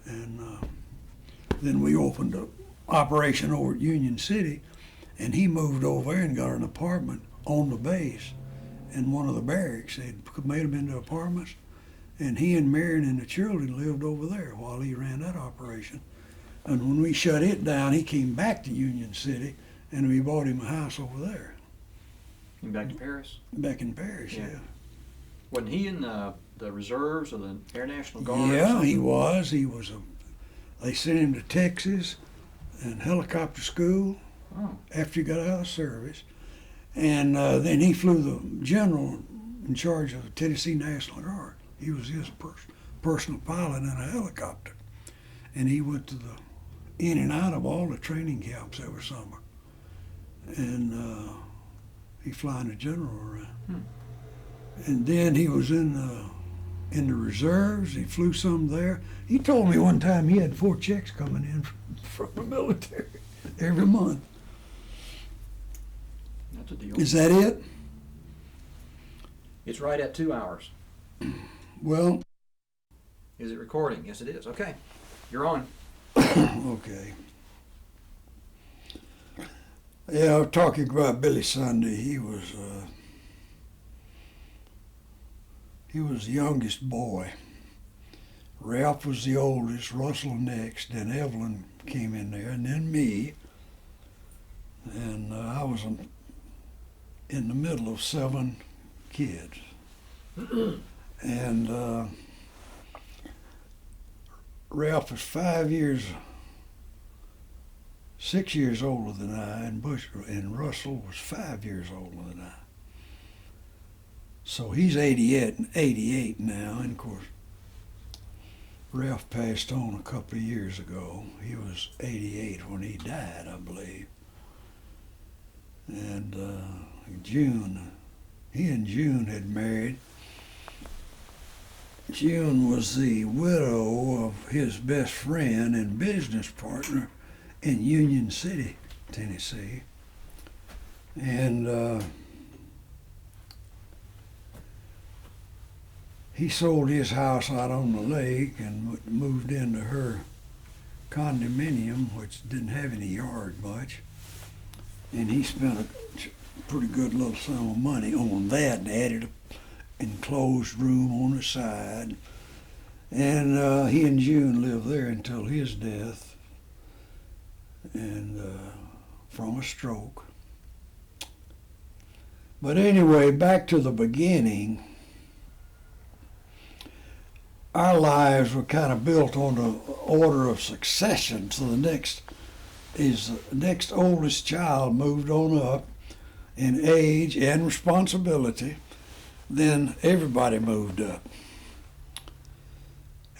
And then we opened an operation over at Union City, and he moved over there and got an apartment on the base in one of the barracks. They'd made them into apartments, and he and Marion and the children lived over there while he ran that operation. And when we shut it down, he came back to Union City, and we bought him a house over there,
And back to Paris.
back in Paris.
Yeah.
Yeah.
Wasn't he in the reserves or the Air National Guard? or
Yeah,
something?
he was. He was they sent him to Texas and helicopter school
Oh,
after he got out of service. And then he flew the general in charge of the Tennessee National Guard. He was his personal pilot in a helicopter. And he went to in and out of all the training camps every summer. And he flying the general around. And then he was in the reserves. He flew some there. He told me one time he had 4 checks coming in from the military every month.
that's a deal.
Is that it?
It's right at 2 hours.
Well,
Is it recording? Yes, it is. Okay, you're on.
okay. Yeah, I was talking about Billy Sunday. He was the youngest boy. Ralph was the oldest, Russell next, then Evelyn came in there, and then me. And I was in the middle of 7 kids. And Ralph was 6 years older than I, and Russell was 5 years older than I. So he's 88 now, and of course, Ralph passed on a couple of years ago. He was 88 when he died, I believe. And he and June had married. June was the widow of his best friend and business partner in Union City, Tennessee. And he sold his house out on the lake and moved into her condominium, which didn't have any yard much. And he spent a pretty good little sum of money on that and added an enclosed room on the side. And he and June lived there until his death, and from a stroke. But anyway, back to the beginning. Our lives were kind of built on the order of succession. So the next oldest child moved on up in age and responsibility. Then everybody moved up.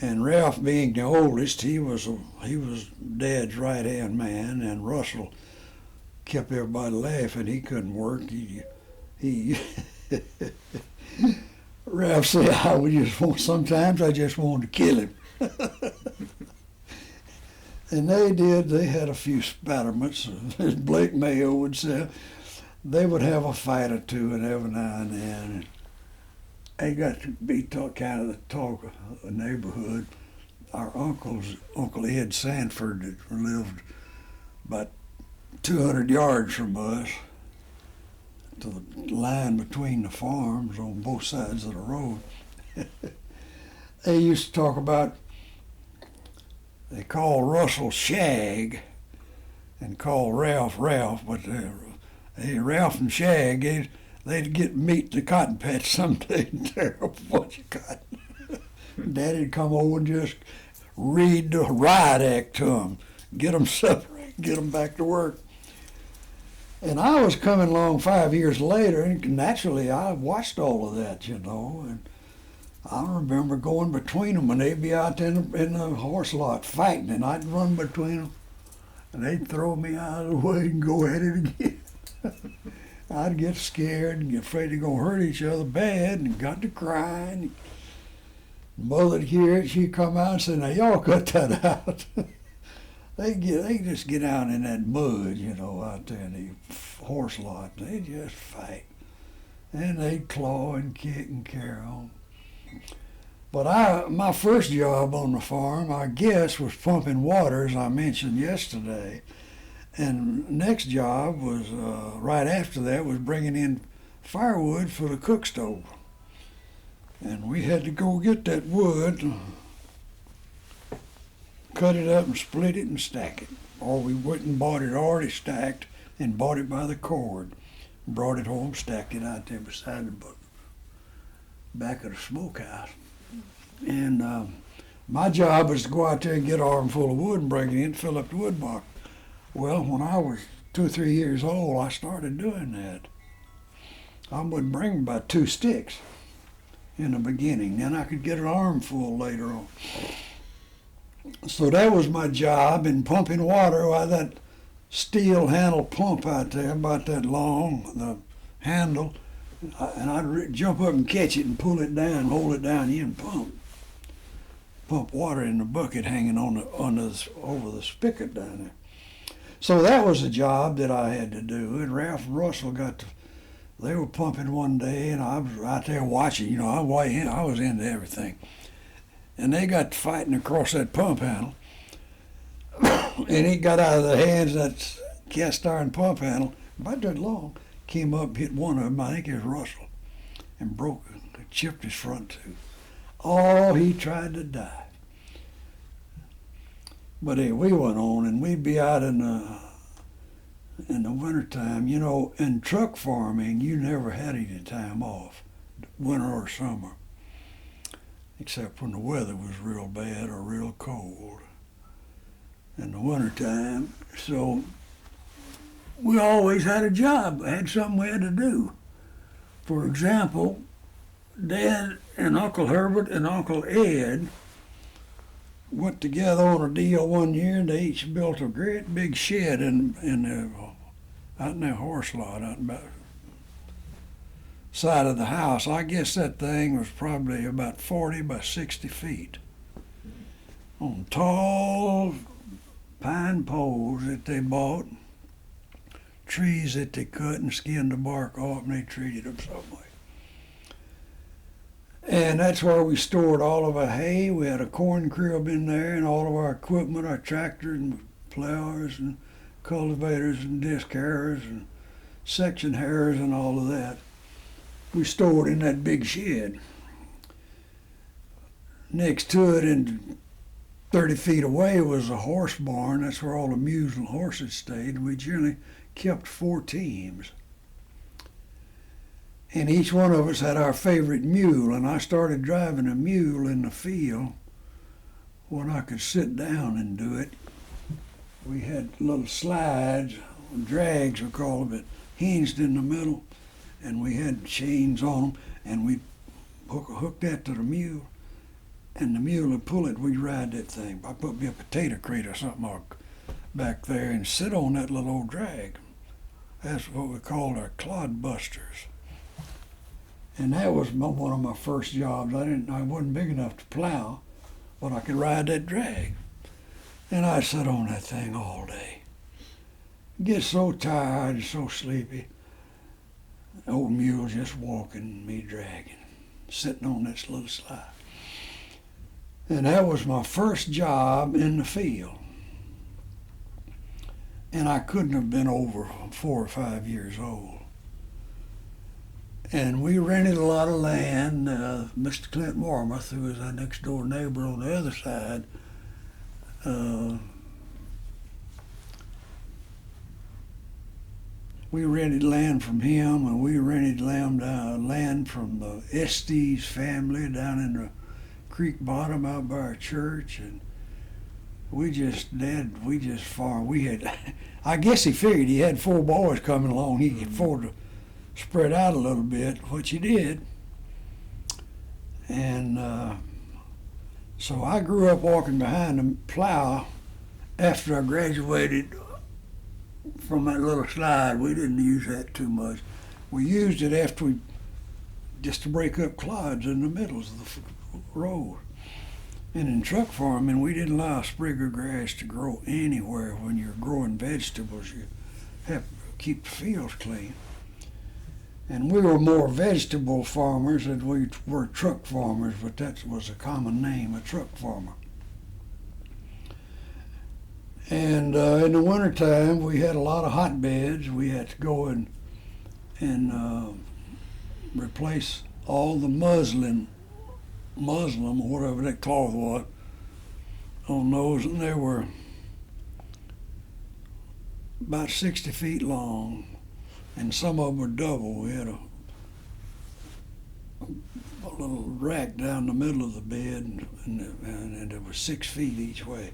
And Ralph, being the oldest, he was Dad's right-hand man, and Russell kept everybody laughing. He couldn't work. He Ralph said, sometimes I just wanted to kill him. And they did. They had a few spatterments, as Blake Mayo would say. They would have a fight or two and every now and then. And they got to be kind of the talk of the neighborhood. Our Uncle Ed Sanford, that lived about 200 yards from us, to the line between the farms on both sides of the road. They used to talk about, they called Russell Shag and called Ralph Ralph, but Ralph and Shag, they'd get meat in the cotton patch someday and tear up a bunch of cotton. Daddy'd come over and just read the riot act to them, get them separated, get them back to work. And I was coming along 5 years later, and naturally I watched all of that, and I remember going between them, and they'd be out in the horse lot fighting, and I'd run between them, and they'd throw me out of the way and go at it again. I'd get scared and get afraid they're going to hurt each other bad, and got to crying. Mother'd hear it, she'd come out and say, "Now y'all cut that out." They just get out in that mud, out there in the horse lot. They just fight. And they'd claw and kick and carry on. But my first job on the farm, I guess, was pumping water, as I mentioned yesterday. And next job was, right after that, was bringing in firewood for the cook stove. And we had to go get that wood cut it up and split it and stack it. Or we went and bought it already stacked and bought it by the cord. Brought it home, stacked it out there beside the back of the smokehouse. And my job was to go out there and get an armful of wood and bring it in, fill up the wood box. Well, when I was 2 or 3 years old, I started doing that. I would bring about 2 sticks in the beginning. Then I could get an armful later on. So that was my job in pumping water. Why, that steel handle pump out there, about that long, the handle, and I'd jump up and catch it and pull it down, hold it down, and pump water in the bucket hanging over the spigot down there. So that was a job that I had to do. And Ralph and Russell they were pumping one day, and I was out there watching. You know, I was into everything. And they got to fighting across that pump handle. And it got out of their hands, that cast iron pump handle, about that long, came up, hit one of them, I think it was Russell, and broke it, chipped his front tooth. Oh, he tried to die. But hey, we went on, and we'd be out in the wintertime. You know, in truck farming, you never had any time off, winter or summer, except when the weather was real bad or real cold in the wintertime. So we always had a job, had something we had to do. For example, Dad and Uncle Herbert and Uncle Ed went together on a deal one year, and they each built a great big shed out in their horse lot out in the side of the house. I guess that thing was probably about 40 by 60 feet on tall pine poles that they bought, trees that they cut and skinned the bark off, and they treated them some way. And that's where we stored all of our hay. We had a corn crib in there, and all of our equipment, our tractors and plowers and cultivators and disc harrows and section harrows and all of that, we stored in that big shed. Next to it, and 30 feet away, was a horse barn. That's where all the mules and horses stayed. We generally kept 4 teams. And each one of us had our favorite mule, and I started driving a mule in the field when I could sit down and do it. We had little slides, drags we call them, hinged in the middle, and we had chains on them, and we'd hook that to the mule, and the mule would pull it. We'd ride that thing. I put me a potato crate or something back there and sit on that little old drag. That's what we called our clod busters. And that was one of my first jobs. I wasn't big enough to plow, but I could ride that drag. And I'd sit on that thing all day. Get so tired and so sleepy. The old mule just walking, me dragging, sitting on this little slide. And that was my first job in the field. And I couldn't have been over 4 or 5 years old. And we rented a lot of land. Mr. Clint Marmuth, who was our next door neighbor on the other side, we rented land from him, and we rented land from the Estes family down in the creek bottom out by our church, and we just farmed. We had, I guess he figured he had 4 boys coming along, he could afford to spread out a little bit, which he did. And so I grew up walking behind the plow after I graduated from that little slide. We didn't use that too much. We used it just to break up clods in the middles of the road. And in truck farming, we didn't allow sprig of grass to grow anywhere. When you're growing vegetables, you have to keep the fields clean. And we were more vegetable farmers than we were truck farmers, but that was a common name, a truck farmer. And in the wintertime, we had a lot of hotbeds. We had to go and replace all the muslin, or whatever that cloth was, on those, and they were about 60 feet long, and some of them were double. We had a little rack down the middle of the bed, and it was 6 feet each way.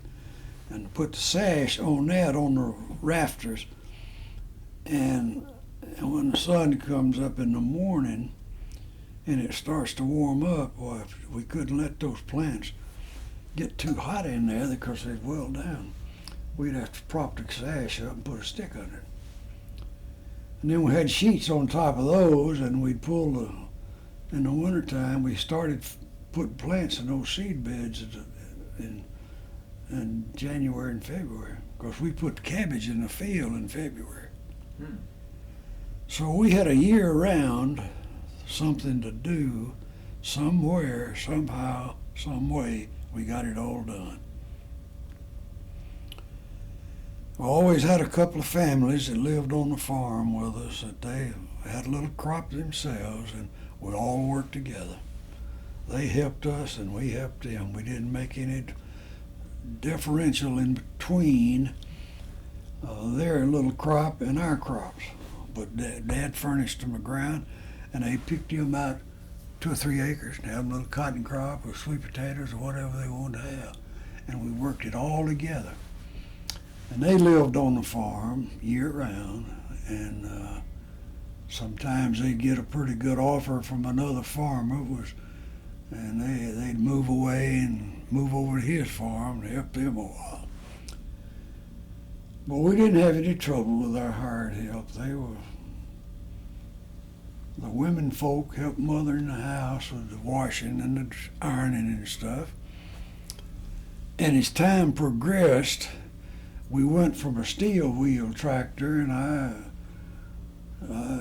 And put the sash on that on the rafters, and when the sun comes up in the morning and it starts to warm up, well, we couldn't let those plants get too hot in there because they'd well down. We'd have to prop the sash up and put a stick under it. And then we had sheets on top of those, and we'd pull in the wintertime, we started putting plants in those seed beds in January and February, because we put cabbage in the field in February.
Hmm.
So we had a year-round something to do somewhere, somehow, some way. We got it all done. We always had a couple of families that lived on the farm with us, that they had a little crop themselves, and we all worked together. They helped us and we helped them. We didn't make any differential in between their little crop and our crops. But Dad furnished them the ground, and they picked them out 2 or 3 acres and had a little cotton crop or sweet potatoes or whatever they wanted to have. And we worked it all together. And they lived on the farm year round, and sometimes they'd get a pretty good offer from another farmer, and they'd move away and move over to his farm to help them a while. But we didn't have any trouble with our hired help. The women folk helped Mother in the house with the washing and the ironing and stuff. And as time progressed, we went from a steel wheel tractor, and I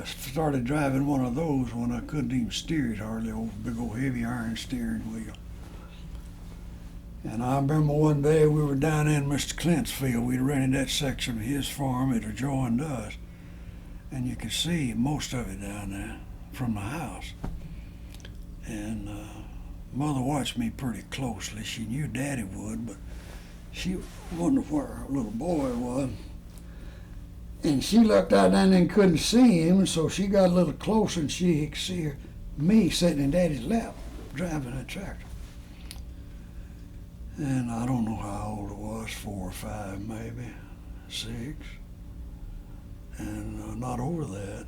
started driving one of those when I couldn't even steer it hardly, old big old heavy iron steering wheel. And I remember one day we were down in Mr. Clint's field. We'd rented that section of his farm. It adjoined us, and you could see most of it down there from the house. And Mother watched me pretty closely. She knew Daddy would, but she wondered where her little boy was. And she looked out down there and couldn't see him, so she got a little closer and she could see me sitting in Daddy's lap driving that tractor. And I don't know how old it was, 4 or 5 maybe, 6, and not over that.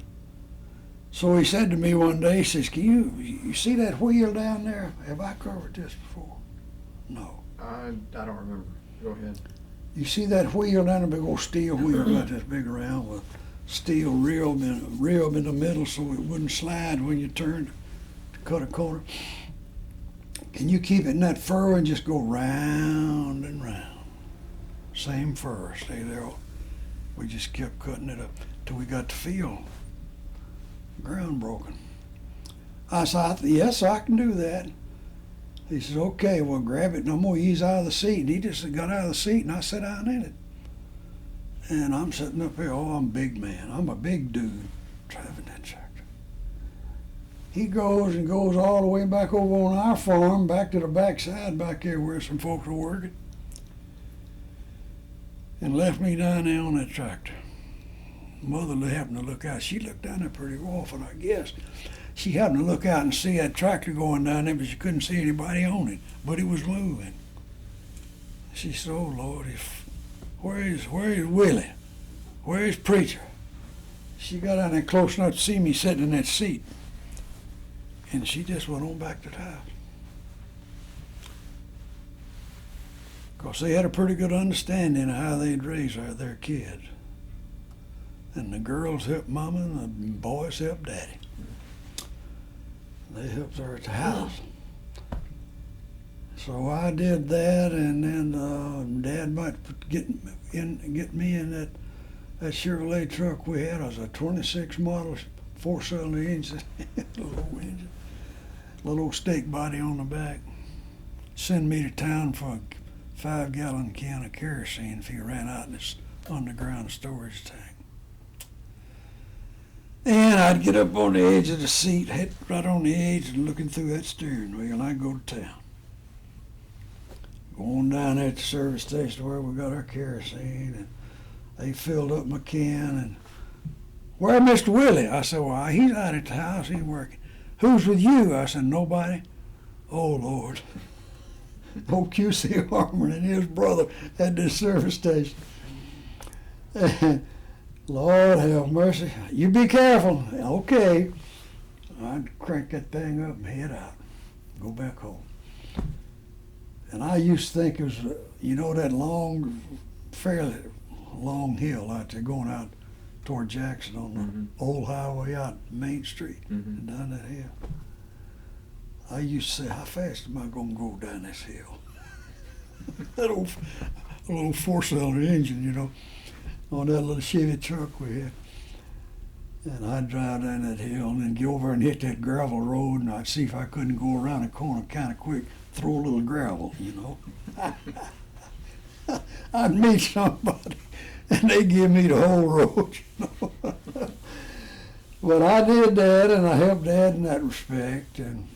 So he said to me one day, he says, "Can you see that wheel down there? Have I covered this before?" No.
I don't remember. Go ahead.
You see that wheel down there, big old steel wheel, about this big around with steel rib in the middle so it wouldn't slide when you turned to cut a corner? Can you keep it in that furrow and just go round and round? Same furrow, stay there. We just kept cutting it up till we got the field ground broken. I said, "Yes, I can do that." He says, "Okay, well, grab it and I'm going to ease out of the seat." And he just got out of the seat and I sat down in it. And I'm sitting up here, I'm a big man. I'm a big dude driving that tractor. He goes all the way back over on our farm, back to the backside back there where some folks were working, and left me down there on that tractor. Mother happened to look out. She looked down there pretty often, I guess. She happened to look out and see that tractor going down there, but she couldn't see anybody on it. But it was moving. She said, "Oh Lord, where is Willie? Where is Preacher?" She got down there close enough to see me sitting in that seat. And she just went on back to the house. Because they had a pretty good understanding of how they'd raise their kids. And the girls helped Mama and the boys helped Daddy. They helped her at the house. So I did that, and then Dad might get me in that Chevrolet truck we had. It was a 26 model 4-cylinder engine, little old steak body on the back. Send me to town for a 5-gallon can of kerosene if he ran out in this underground storage tank. And I'd get up on the edge of the seat, head right on the edge, and looking through that steering wheel, and I'd go to town. going down there at the service station where we got our kerosene, and they filled up my can, and where's Mr. Willie? I said, well, he's out at the house, he's working. Who's with you? I said, nobody. Oh, Lord. Old QC Harmon and his brother at this service station. Lord have mercy. You be careful. Okay. I'd crank that thing up and head out. Go back home. And I used to think it was, that long, fairly long hill out there going out toward Jackson on the old highway out Main Street and down that hill. I used to say, how fast am I going to go down this hill? That little four-cylinder engine, on that little Chevy truck we had. And I'd drive down that hill and then go over and hit that gravel road, and I'd see if I couldn't go around a corner kind of quick, throw a little gravel, I'd meet somebody, and they'd give me the whole road, But I did that, and I helped Dad in that respect, and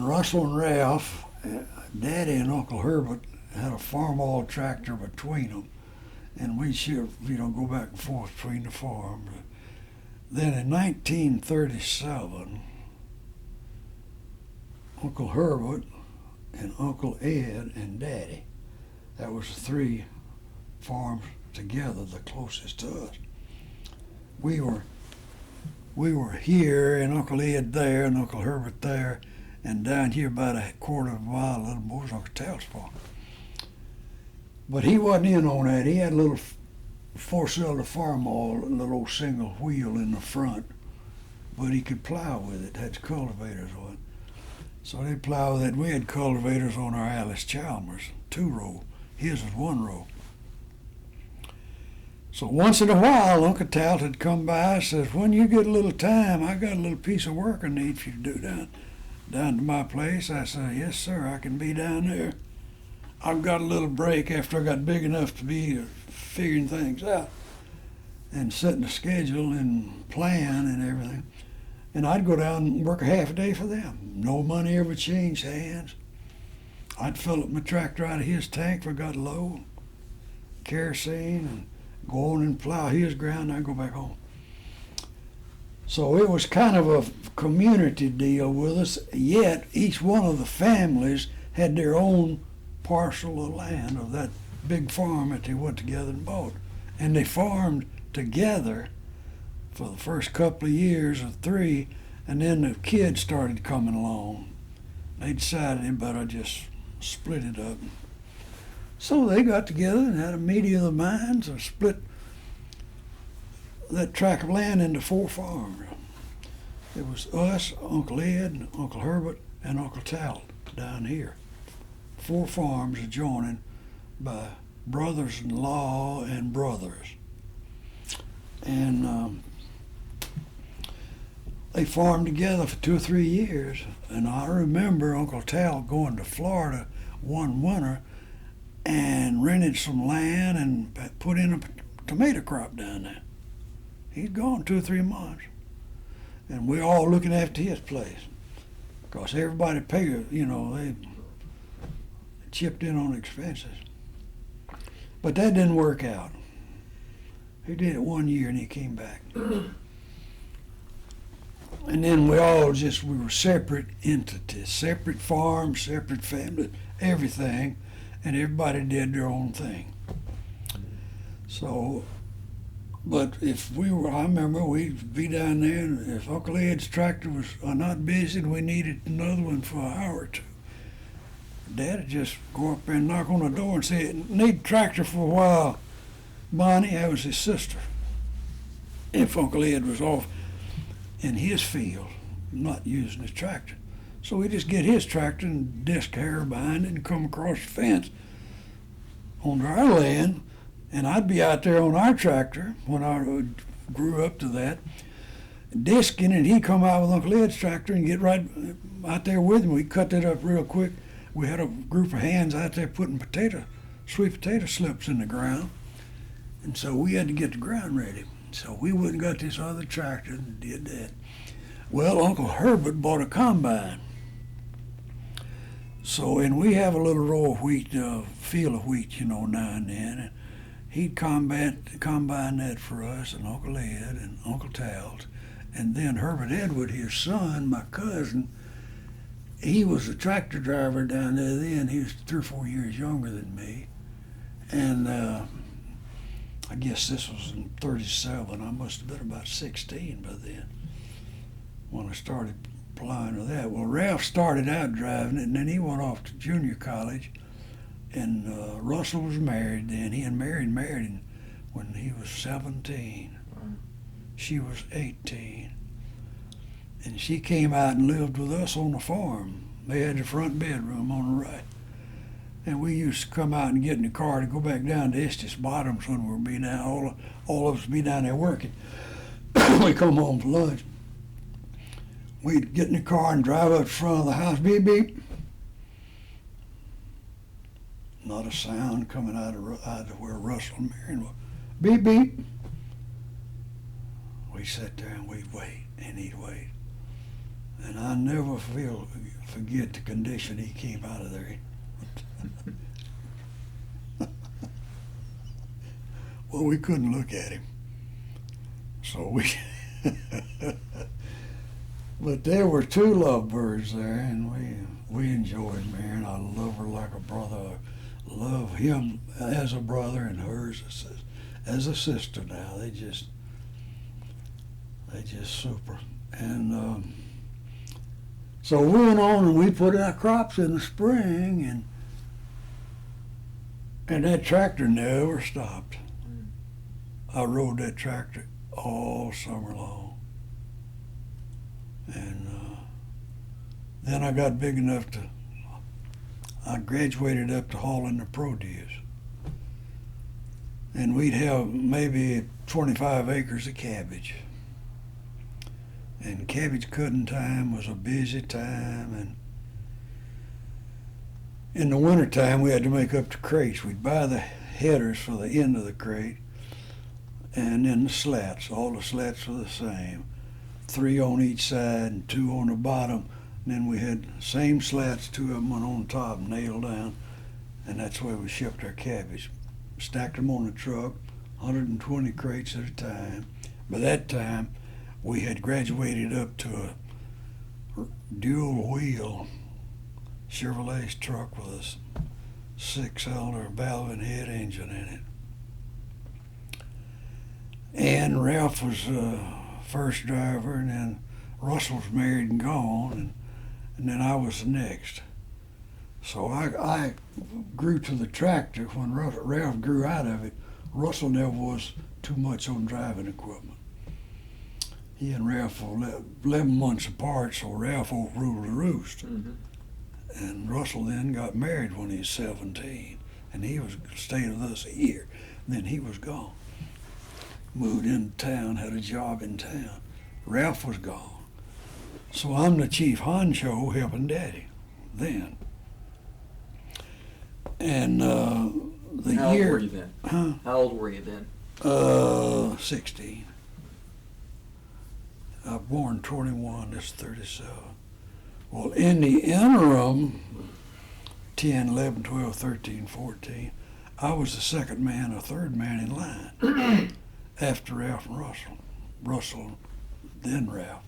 Russell and Ralph, Daddy and Uncle Herbert had a farm-all tractor between them, and we'd shift, go back and forth between the farms. Then in 1937, Uncle Herbert and Uncle Ed and Daddy, that was the three farms together, the closest to us. We were here, and Uncle Ed there, and Uncle Herbert there, and down here about a quarter of a mile, a little more, was Uncle Tal's farm. But he wasn't in on that. He had a little four-cylinder farm-all, a little old single wheel in the front, but he could plow with it. Had cultivators on it. So they plow with it. We had cultivators on our Alice Chalmers, 2-row. His was 1-row. So once in a while, Uncle Tal would come by and says, when you get a little time, I got a little piece of work I need for you to do down to my place. I said, yes, sir, I can be down there. I've got a little break after I got big enough to be figuring things out and setting the schedule and plan and everything. And I'd go down and work a half a day for them. No money ever changed hands. I'd fill up my tractor out of his tank if I got low, kerosene, and go on and plow his ground, and I'd go back home. So it was kind of a community deal with us, yet each one of the families had their own parcel of land of that big farm that they went together and bought. And they farmed together for the first couple of years or 3, and then the kids started coming along. They decided they better just split it up. So they got together and had a meeting of the minds and split that tract of land into 4 farms. It was us, Uncle Ed, Uncle Herbert, and Uncle Tal down here. 4 farms adjoining by brothers-in-law and brothers. And they farmed together for 2 or 3 years. And I remember Uncle Tal going to Florida one winter and rented some land and put in a tomato crop down there. He's gone 2 or 3 months. And we're all looking after his place. Because everybody paid, they chipped in on expenses. But that didn't work out. He did it 1 year and he came back. And then we were separate entities, separate farms, separate families, everything, and everybody did their own thing. So, but I remember we'd be down there, and if Uncle Ed's tractor was not busy and we needed another one for an hour or 2, Dad would just go up there and knock on the door and say, need a tractor for a while. Bonnie, that was his sister. If Uncle Ed was off in his field, not using his tractor. So we just get his tractor and disc hair behind it and come across the fence onto our land, and I'd be out there on our tractor when I grew up to that, disking, and he'd come out with Uncle Ed's tractor and get right out there with him. We cut that up real quick. We had a group of hands out there putting sweet potato slips in the ground, and so we had to get the ground ready. So we went and got this other tractor and did that. Well, Uncle Herbert bought a combine. So, and we have a little row of wheat, field of wheat, now and then. And he'd combine that for us, and Uncle Ed and Uncle Towles. And then Herbert Edward, his son, my cousin, he was a tractor driver down there then. He was 3 or 4 years younger than me. And I guess this was in 37. I must have been about 16 by then when I started applying to that. Well, Ralph started out driving it, and then he went off to junior college. And Russell was married then. He and Mary married when he was 17. She was 18. And she came out and lived with us on the farm. They had the front bedroom on the right. And we used to come out and get in the car to go back down to Estes Bottoms when we were be down, all of us be down there working. We come home for lunch. We'd get in the car and drive up to the front of the house, beep, beep. Not a sound coming out of where Russell and Marion were. Beep, beep. We sat there and we'd wait, and he'd wait. And I never forget the condition he came out of there in. Well, we couldn't look at him. So we, but there were 2 lovebirds there, and we enjoyed Marion. I love her like a brother. I love him as a brother and hers as a sister now. They just super. And so we went on and we put our crops in the spring, and that tractor never stopped. I rode that tractor all summer long. And then I got big enough I graduated up to hauling the produce. And we'd have maybe 25 acres of cabbage. And cabbage cutting time was a busy time, and in the wintertime we had to make up the crates. We'd buy the headers for the end of the crate, and then the slats. All the slats were the same. 3 on each side and 2 on the bottom. And then we had the same slats, 2 of them went on top, nailed down, and that's where we shipped our cabbage. Stacked them on the truck, 120 crates at a time. By that time, we had graduated up to a dual wheel Chevrolet truck with a 6-cylinder valve and head engine in it. And Ralph was first driver, and then Russell was married and gone, and then I was the next. So I grew to the tractor. When Ralph grew out of it, Russell never was too much on driving equipment. He and Ralph were 11 months apart, so Ralph overruled the roost. Mm-hmm. And Russell then got married when he was 17, and he stayed with us a year. Then he was gone. Moved into town, had a job in town. Ralph was gone. So I'm the chief honcho helping Daddy then. And
How old were you then?
Huh?
How old were you then?
16. I was born 21, that's 37. Well, in the interim, 10, 11, 12, 13, 14, I was the second man or third man in line after Ralph and Russell. Russell, then Ralph,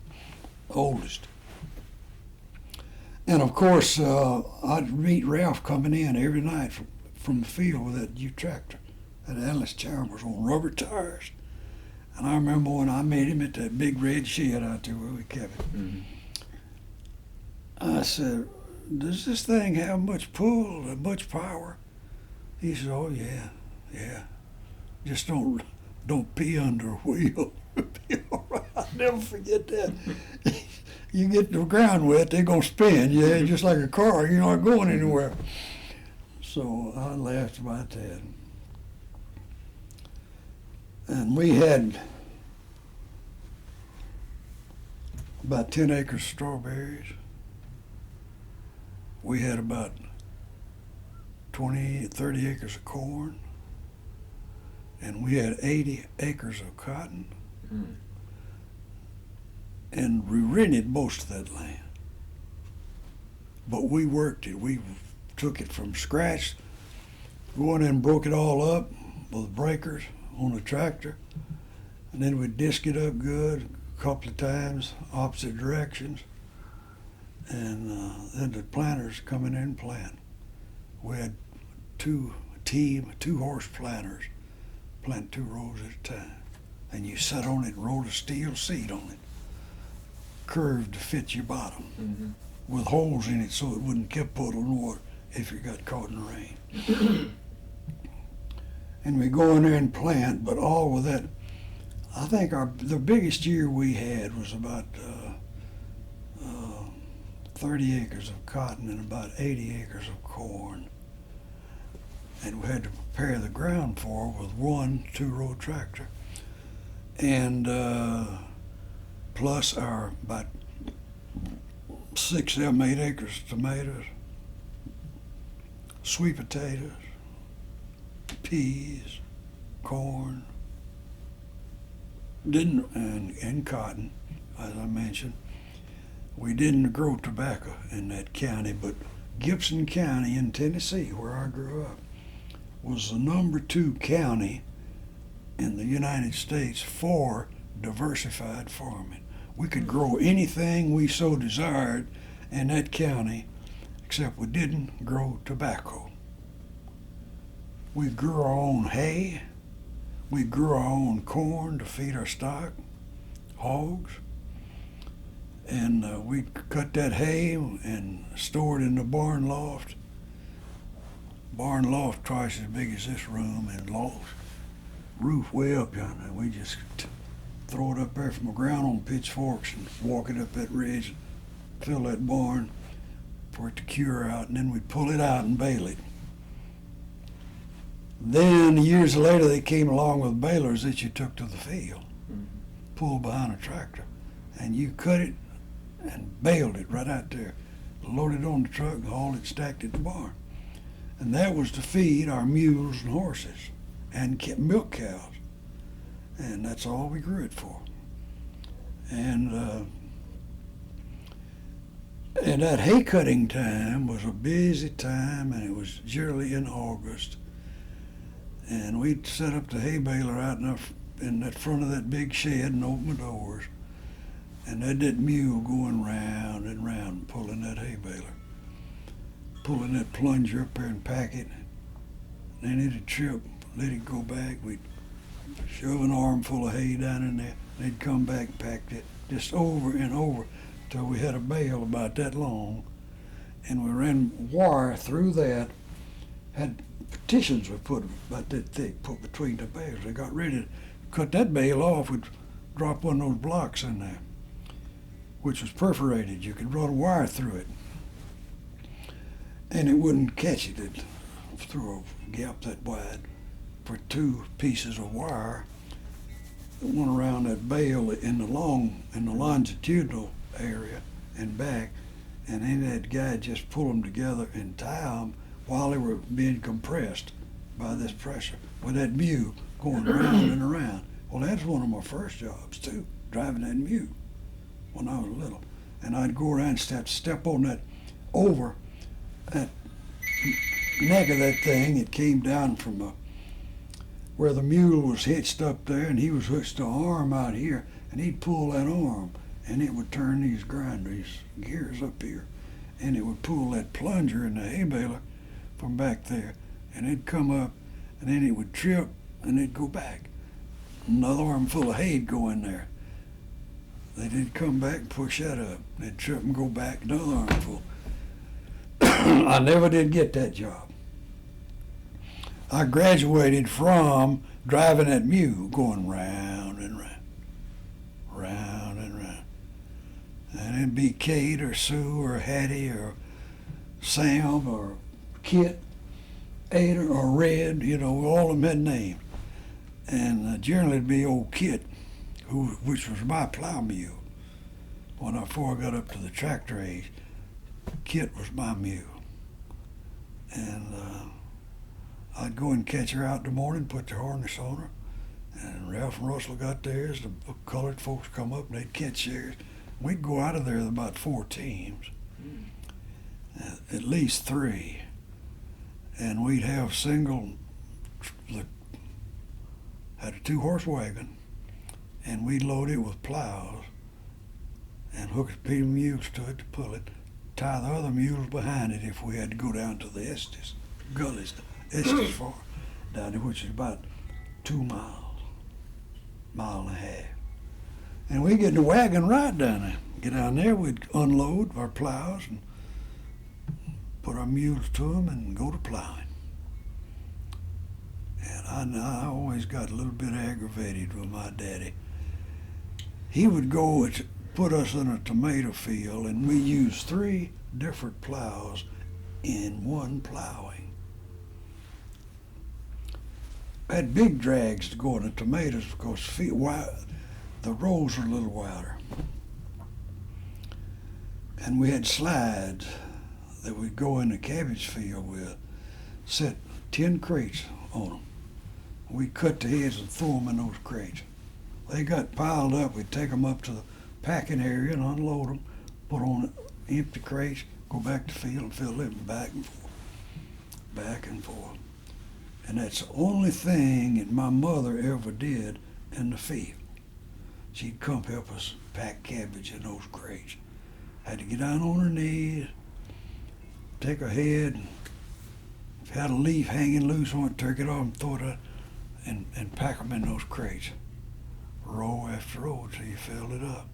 oldest. And of course, I'd meet Ralph coming in every night from the field with that U tractor, that Atlas Chalmers on rubber tires. And I remember when I met him at that big red shed out there where we kept it. Mm-hmm. I said, "Does this thing have much pull and much power?" He said, "Oh yeah, yeah. Just don't pee under a wheel." All right. I'll never forget that. You get the ground wet, they're gonna spin. Yeah, just like a car. You're not going anywhere. So I laughed about that. And we had about 10 acres of strawberries. We had about 30 acres of corn. And we had 80 acres of cotton. Mm. And we rented most of that land. but we worked it. We took it from scratch, going in and broke it all up with breakers on the tractor, and then we'd disc it up good a couple of times, opposite directions, and then the planters come in and plant. We had two horse planters, plant 2 rows at a time. And you sat on it and rolled a steel seat on it, curved to fit your bottom, with holes in it so it wouldn't get puddling water if you got caught in the rain. And we go in there and plant, but all with that, I think the biggest year we had was about 30 acres of cotton and about 80 acres of corn. And we had to prepare the ground for it with 1 2-row tractor. And plus our about 6, 7, 8 acres of tomatoes, sweet potatoes, peas, corn, and cotton, as I mentioned. We didn't grow tobacco in that county, but Gibson County in Tennessee, where I grew up, was the number 2 county in the United States for diversified farming. We could grow anything we so desired in that county, except we didn't grow tobacco. We grew our own hay. We grew our own corn to feed our stock, hogs. And we'd cut that hay and store it in the barn loft. Barn loft twice as big as this room, and loft roof way up yonder. We just throw it up there from the ground on pitchforks and walk it up that ridge and fill that barn for it to cure out, and then we'd pull it out and bale it. Then years later they came along with balers that you took to the field, pulled behind a tractor, and you cut it and baled it right out there, loaded it on the truck and hauled it, stacked it in the barn. And that was to feed our mules and horses and milk cows. And that's all we grew it for. And that hay cutting time was a busy time, and it was generally in August. And we'd set up the hay baler out in that front of that big shed and open the doors. And had that mule going round and round, pulling that hay baler, pulling that plunger up there and pack it. And then it'd trip, let it go back. We'd shove an armful of hay down in there. They'd come back and packed it just over and over till we had a bale about that long. And we ran wire through that, had partitions we put about that thick, put between the bales. They got ready to cut that bale off, we'd drop one of those blocks in there, which was perforated. You could run a wire through it, and it wouldn't catch it. It threw a gap that wide for 2 pieces of wire that went around that bale in the longitudinal area and back, and then that guy just pull them together and tie them while they were being compressed by this pressure with that mule going round and around. Well, that's one of my first jobs too, driving that mule when I was little. And I'd go around and step on that, over that neck of that thing. It came down from where the mule was hitched up there, and he was hitched to an arm out here, and he'd pull that arm, and it would turn these gears up here, and it would pull that plunger in the hay baler from back there, and it'd come up, and then it would trip, and it'd go back. Another armful of hay'd go in there. They'd come back and push that up. They'd trip and go back, another armful. I never did get that job. I graduated from driving that mule, going round and round, round and round. And it'd be Kate or Sue or Hattie or Sam or Kit, Ada or Red, all of them had names. And generally it'd be old Kit, which was my plow mule. Before I got up to the tractor age, Kit was my mule. And I'd go and catch her out in the morning, put the harness on her, and Ralph and Russell got theirs, the colored folks come up and they'd catch theirs. We'd go out of there with about 4 teams. at least 3. And we'd have had a 2-horse wagon, and we'd load it with plows and hook a few mules to it to pull it, tie the other mules behind it if we had to go down to the Estes, gullies, Estes far down there, which is about 2 miles, mile and a half. And we'd get in the wagon right down there. Get down there, we'd unload our plows and put our mules to them and go to plowing. And I always got a little bit aggravated with my daddy. He would go and put us in a tomato field, and we used 3 different plows in one plowing. I had big drags to go in the tomatoes because the rows are a little wider. And we had slides that we'd go in the cabbage field with, set 10 crates on them. We'd cut the heads and throw them in those crates. They got piled up, we'd take them up to the packing area and unload them, put on empty crates, go back to the field and fill them back and forth, back and forth. And that's the only thing that my mother ever did in the field. She'd come help us pack cabbage in those crates. Had to get down on her knees, take her head, if you had a leaf hanging loose on it, take it off and throw it out and pack them in those crates, row after row until you filled it up.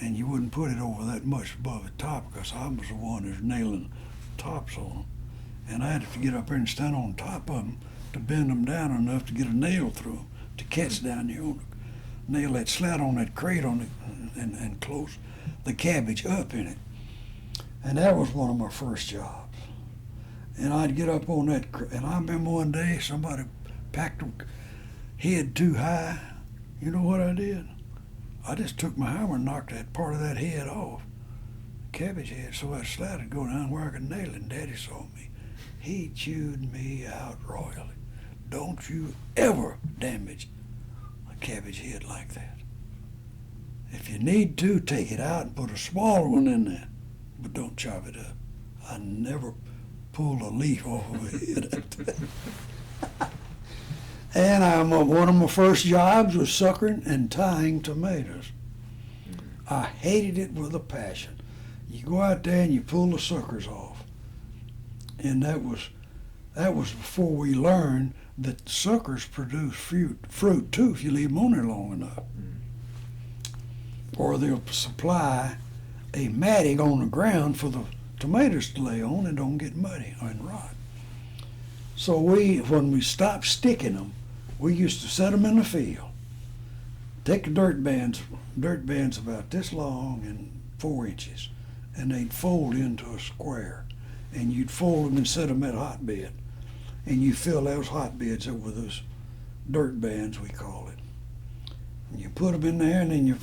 And you wouldn't put it over that much above the top because I was the one that's nailing tops on them. And I had to get up there and stand on top of them to bend them down enough to get a nail through them to catch down there on the, nail that slat on that crate on it and close the cabbage up in it. And that was one of my first jobs. And I'd get up on that, and I remember one day somebody packed a head too high. You know what I did? I just took my hammer and knocked that part of that head off, cabbage head, so that slat would go down where I could nail it. And Daddy saw me. He chewed me out royally. Don't you ever damage a cabbage head like that. If you need to, take it out and put a smaller one in there, but don't chop it up. I never pulled a leaf off of a head. And one of my first jobs was suckering and tying tomatoes. I hated it with a passion. You go out there and you pull the suckers off. And that was before we learned that suckers produce fruit too if you leave them on there long enough. Or they'll supply a matting on the ground for the tomatoes to lay on and don't get muddy and rot. So when we stopped sticking them, we used to set them in the field, take the dirt bands about this long and 4 inches, and they'd fold into a square. And you'd fold them and set them at a hotbed. And you fill those hotbeds up with those dirt bands, we call it. And you put them in there, and then you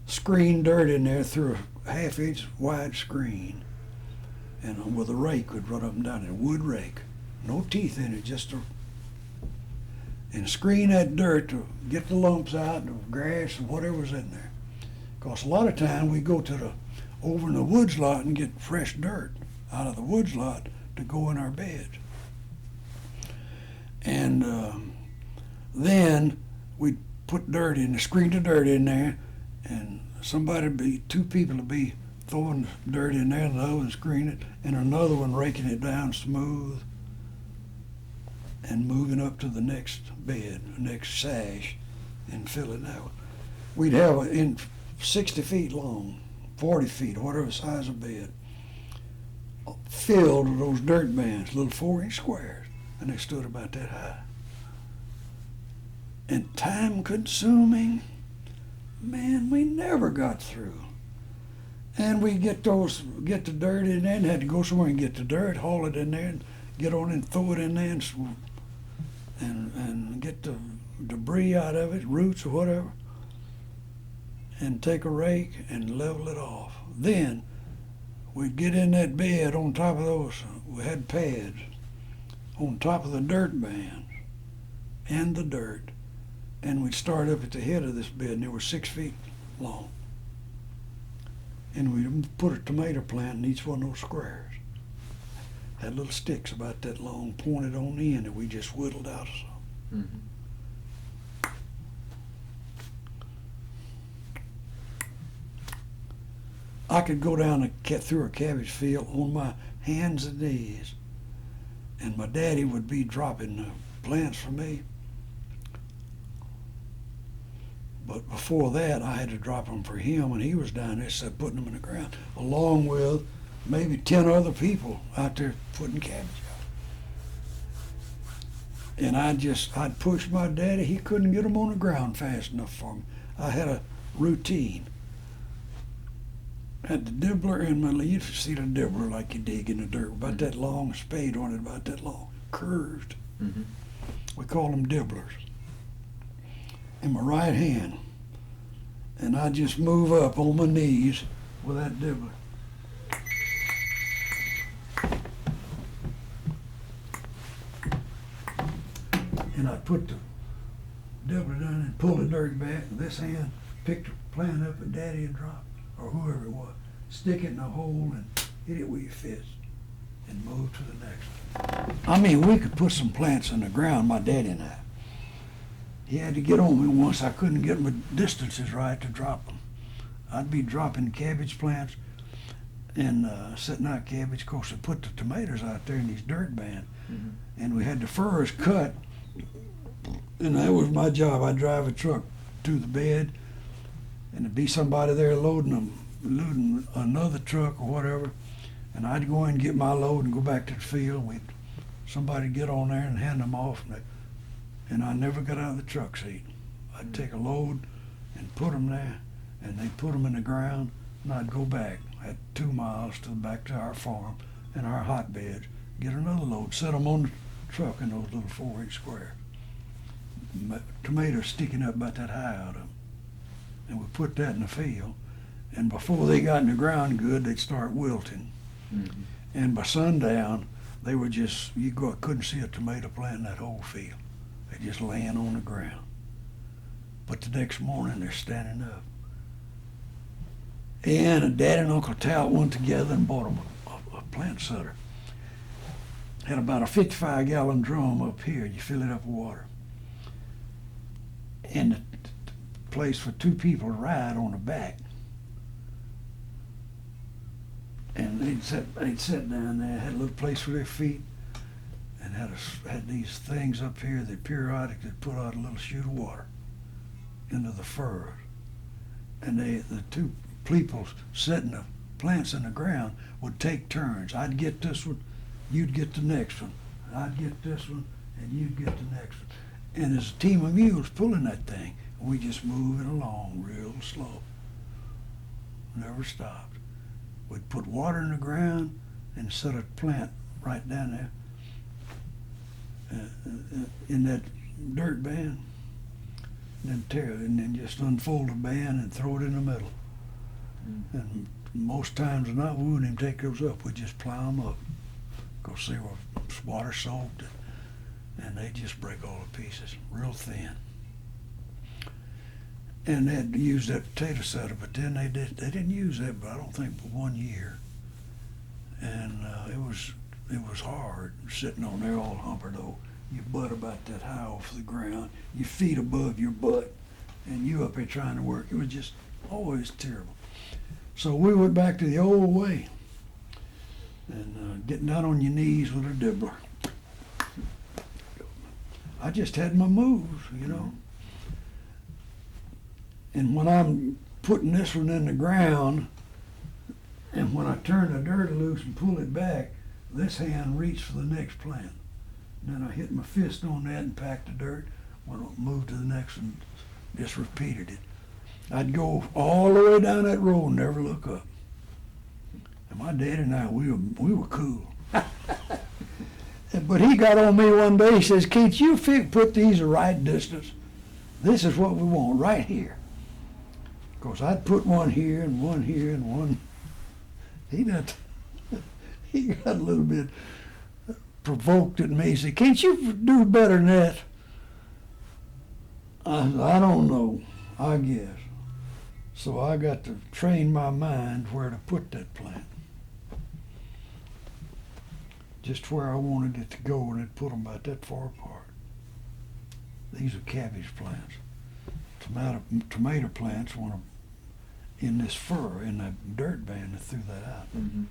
screen dirt in there through a 1/2 inch wide screen. And with a rake, we'd run up and down, a wood rake. No teeth in it, and screen that dirt to get the lumps out, the grass, and whatever's in there. Because a lot of time we go over in the woods lot and get fresh dirt out of the woods lot to go in our beds. And then we'd put dirt in, screen the dirt in there, and two people would be throwing dirt in there, and another one screen it, and another one raking it down smooth and moving up to the next bed, the next sash, and filling that one. We'd have in 60 feet long, 40 feet, whatever size of bed, filled with those dirt bands, little 4-inch squares, and they stood about that high. And time consuming, man, we never got through. And we get the dirt in there and had to go somewhere and get the dirt, haul it in there and get on and throw it in there and get the debris out of it, roots or whatever, and take a rake and level it off. Then we'd get in that bed on top of those, we had pads, on top of the dirt bands and the dirt, and we'd start up at the head of this bed, and they were 6 feet long. And we'd put a tomato plant in each one of those squares. had little sticks about that long pointed on the end that we just whittled out of some.
Mm-hmm.
I could go down through a cabbage field on my hands and knees, and my daddy would be dropping the plants for me. But before that, I had to drop them for him, and he was down there putting them in the ground, along with maybe 10 other people out there putting cabbage out. And I'd push my daddy. He couldn't get them on the ground fast enough for me. I had a routine. Had the dibbler in my, you see the dibbler like you dig in the dirt, about that long, a spade on it about that long, curved.
Mm-hmm.
We call them dibblers. In my right hand, and I just move up on my knees with that dibbler. And I put the dibbler down and pull the dirt back with this hand, pick the plant up and Daddy and drop it, or whoever it was. Stick it in a hole and hit it with your fist and move to the next one. I mean, we could put some plants in the ground, my daddy and I. He had to get on me once. I couldn't get my distances right to drop them. I'd be dropping cabbage plants and setting out cabbage. Of course, I put the tomatoes out there in these dirt bands,
Mm-hmm.
and we had the furrows cut, and that was my job. I'd drive a truck to the bed, and there'd be somebody there loading another truck or whatever, and I'd go in and get my load and go back to the field. Somebody'd get on there and hand them off, and I never got out of the truck seat. I'd take a load and put them there, and they'd put them in the ground, and I'd go back at 2 miles back to our farm and our hotbeds, get another load, set them on the truck in those little 4-inch squares. Tomatoes sticking up about that high out of them. And we put that in the field, and before they got in the ground good, they'd start wilting.
Mm-hmm.
And by sundown, they were just, couldn't see a tomato plant in that whole field. They're just laying on the ground. But the next morning, they're standing up. And Dad and Uncle Tal went together and bought them a plant setter. Had about a 55-gallon drum up here. You fill it up with water. And the place for 2 people to ride on the back. And they'd sit down there, had a little place for their feet, and had these things up here that periodically put out a little chute of water into the furrows. And the 2 people setting the plants in the ground would take turns. I'd get this one, you'd get the next one. I'd get this one, and you'd get the next one. And there's a team of mules pulling that thing, and we just move it along real slow. Never stopped. We'd put water in the ground and set a plant right down there in that dirt band, and then just unfold the band and throw it in the middle. Mm-hmm. And most times not, we wouldn't even take those up. We'd just plow them up because they were water soaked, and they just break all to pieces, real thin. And they'd use that potato setter, but then they didn't use that, but I don't think but 1 year. And it was hard sitting on there all humpered over. Your butt about that high off the ground, your feet above your butt, and you up there trying to work. It was just always terrible. So we went back to the old way, and getting down on your knees with a dibbler. I just had my moves, you know. And when I'm putting this one in the ground, and when I turn the dirt loose and pull it back, this hand reached for the next plant. Then I hit my fist on that and packed the dirt. When I moved to the next one, just repeated it. I'd go all the way down that road and never look up. And my dad and I, we were cool. But he got on me one day. He says, "Keith, you put these the right distance. This is what we want right here." Of course, I'd put one here and one here and one. He got a little bit provoked at me. He said, "Can't you do better than that?" I said, "I don't know, I guess." So I got to train my mind where to put that plant. just where I wanted it to go, and it put them about that far apart. These are cabbage plants. Tomato plants went in this fur, in that dirt band that threw that out.
Mm-hmm.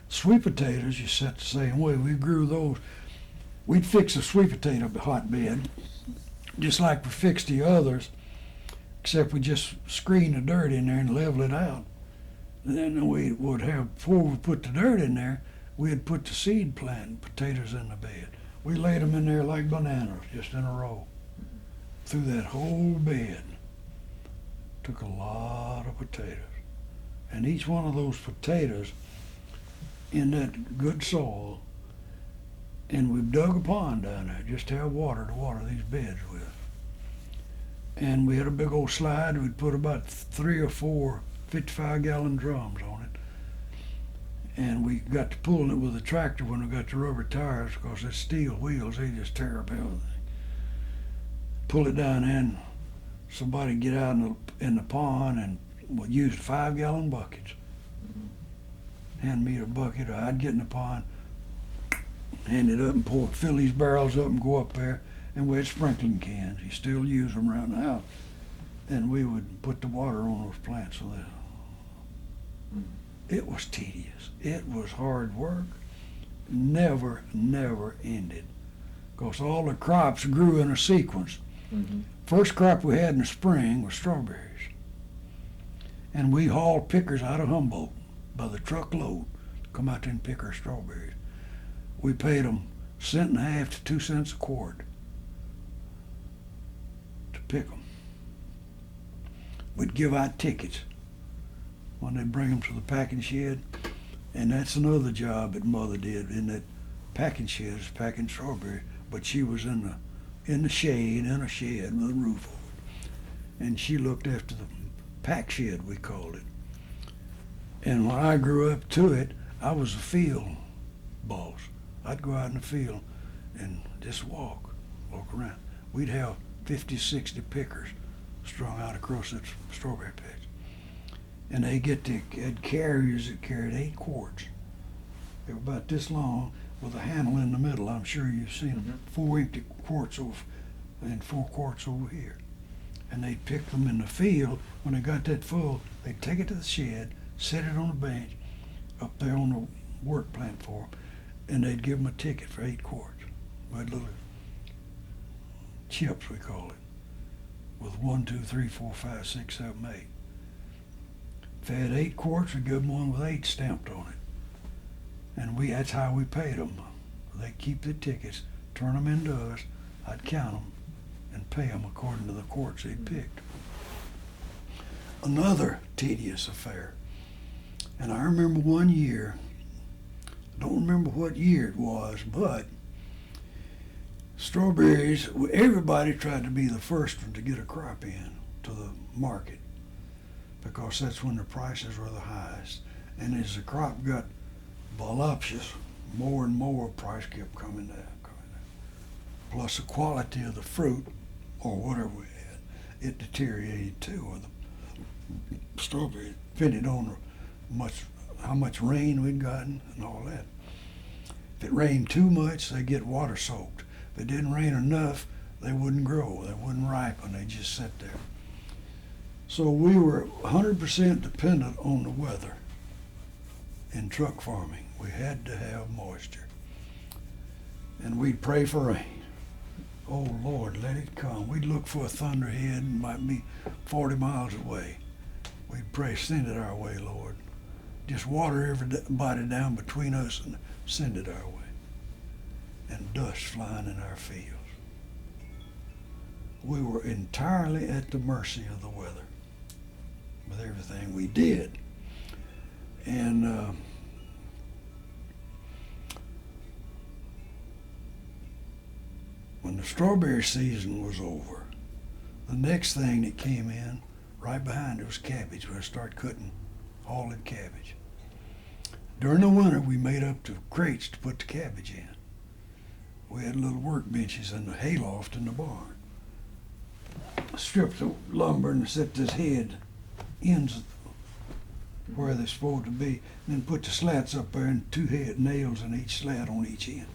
Sweet potatoes, you set the same way. We grew those. We'd fix a sweet potato hotbed, just like we fixed the others, except we just screened the dirt in there and level it out. And then we would have, before we put the dirt in there, we'd put the seed plant potatoes in the bed. We laid them in there like bananas, just in a row, through that whole bed. Took a lot of potatoes. And each one of those potatoes in that good soil, and we've dug a pond down there just to have water to water these beds with. And we had a big old slide. We'd put about 3 or 4 55-gallon drums on it. And we got to pulling it with a tractor when we got the rubber tires, because the steel wheels, they just tear up everything. Pull it down in, somebody get out in the pond and would use 5-gallon buckets. Hand me a bucket, or I'd get in the pond, hand it up and fill these barrels up and go up there, and we had sprinkling cans. You still use them around the house. And we would put the water on those plants. So that it was tedious. It was hard work. Never ended. Because all the crops grew in a sequence.
Mm-hmm.
First crop we had in the spring was strawberries. And we hauled pickers out of Humboldt by the truckload to come out there and pick our strawberries. We paid them 1.5 to 2 cents a quart to pick them. We'd give out tickets when they bring them to the packing shed, and that's another job that Mother did in that packing shed, is packing strawberries. But she was in the shade, in a shed with a roof over it, and she looked after the pack shed, we called it. And when I grew up to it, I was a field boss. I'd go out in the field and just walk around. We'd have 50, 60 pickers strung out across that strawberry patch. And they had carriers that carried 8 quarts. They were about this long with a handle in the middle. I'm sure you've seen them. 4 empty quarts over and 4 quarts over here. And they'd pick them in the field. When they got that full, they'd take it to the shed, set it on a bench up there on the work platform, and they'd give them a ticket for 8 quarts. We had little chips, we call it, with 1, 2, 3, 4, 5, 6, 7, 8. If they had 8 quarts, we'd give them one with 8 stamped on it. And that's how we paid them. They'd keep the tickets, turn them into us, I'd count them, and pay them according to the quarts they'd picked. Another tedious affair. And I remember one year, I don't remember what year it was, but strawberries, everybody tried to be the first one to get a crop in to the market, because that's when the prices were the highest. And as the crop got voluptuous, more and more price kept coming down. Plus the quality of the fruit, or whatever we had, it deteriorated too. Or the strawberry, depending on how much rain we'd gotten and all that. If it rained too much, they get water soaked. If it didn't rain enough, they wouldn't grow, they wouldn't ripen, they just sat there. So we were 100% dependent on the weather in truck farming. We had to have moisture. And we'd pray for rain. Oh Lord, let it come. We'd look for a thunderhead, it might be 40 miles away. We'd pray, send it our way, Lord. Just water everybody down between us and send it our way. And dust flying in our fields. We were entirely at the mercy of the weather with everything we did. And when the strawberry season was over, the next thing that came in right behind it was cabbage. We'd start hauling cabbage. During the winter, we made up the crates to put the cabbage in. We had little work benches in the hayloft in the barn. Stripped the lumber and set this ends of where they're supposed to be. Then put the slats up there and 2 head nails in each slat on each end.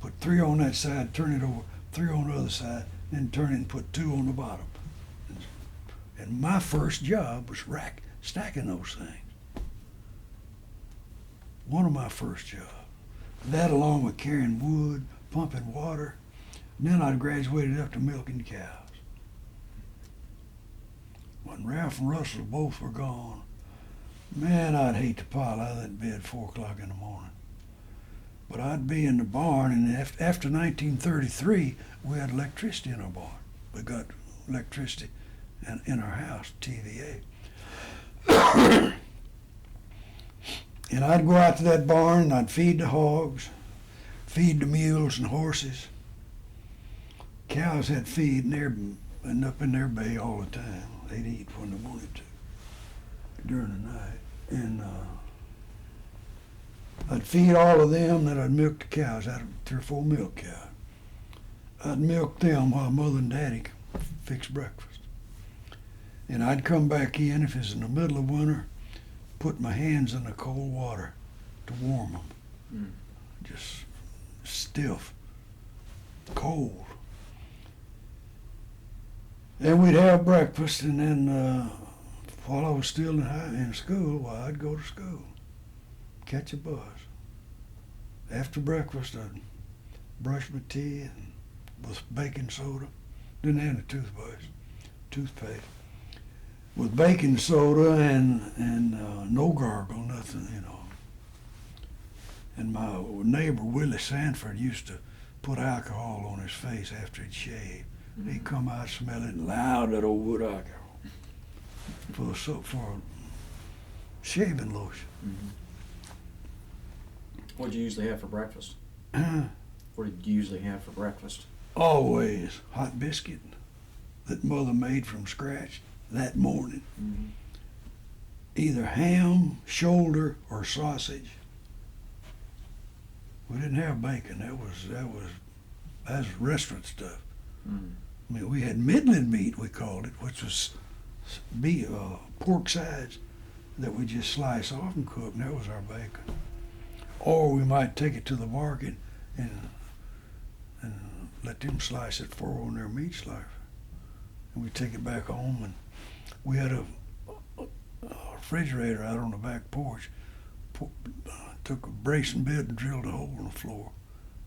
Put 3 on that side, turn it over, 3 on the other side, then turn it and put 2 on the bottom. And my first job was stacking those things. One of my first jobs. That along with carrying wood, pumping water. And then I graduated up to milking cows. When Ralph and Russell both were gone, man, I'd hate to pile out of that bed at 4 o'clock in the morning. But I'd be in the barn, and after 1933, we had electricity in our barn. We got electricity in our house, TVA. And I'd go out to that barn, and I'd feed the hogs, feed the mules and horses. Cows had feed and up in their bay all the time. They'd eat when they wanted to during the night. And I'd feed all of them, then I'd milk the cows. I had 3 or 4 milk cows. I'd milk them while Mother and Daddy fixed breakfast. And I'd come back in, if it's in the middle of winter, put my hands in the cold water to warm them. Just stiff, cold. And we'd have breakfast, and then while I was still in school, well, I'd go to school, catch a bus. After breakfast, I'd brush my teeth with baking soda. Didn't have a toothpaste. With baking soda and no gargle, nothing, you know. And my neighbor, Willie Sanford, used to put alcohol on his face after he'd shave. He'd come out smelling loud, that old wood alcohol, for shaving lotion.
What did you usually have for breakfast?
Huh?
What did you usually have for breakfast?
Always hot biscuit that Mother made from scratch that morning. Either ham, shoulder, or sausage. We didn't have bacon. That was restaurant stuff. I mean, we had Midland meat, we called it, which was pork sides that we just slice off and cook, and that was our bacon. Or we might take it to the market and let them slice it on their meat slicer. And we take it back home, and we had a refrigerator out on the back porch. Took a bracing bit and drilled a hole in the floor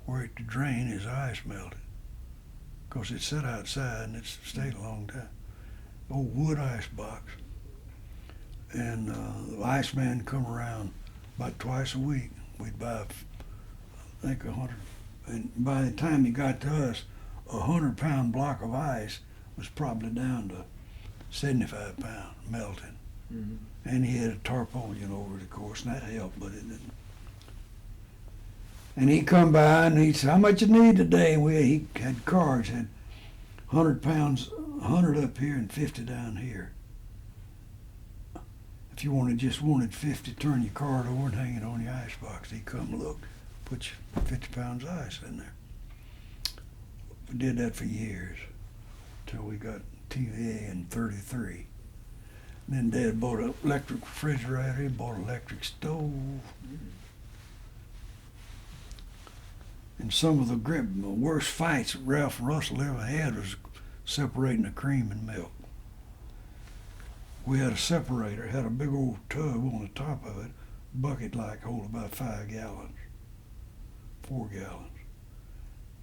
where it could drain as ice melted. Because it sat outside and it stayed a long time. Old wood ice box. And the iceman come around about twice a week. We'd buy, I think, 100. And by the time he got to us, a 100-pound block of ice was probably down to 75 pounds melting. And he had a tarpaulin over it, of course, and that helped, but it didn't. And he come by and he said, "How much you need today?" And he had cards, had 100 pounds, 100 up here and 50 down here. If you wanted 50, turn your card over and hang it on your ice box. He'd come look, put your 50 pounds of ice in there. We did that for years, till we got TVA in 33. And then Dad bought an electric refrigerator, he bought an electric stove. And some of the worst fights Ralph and Russell ever had was separating the cream and milk. We had a separator, had a big old tub on the top of it, bucket like, hold about 5 gallons, 4 gallons.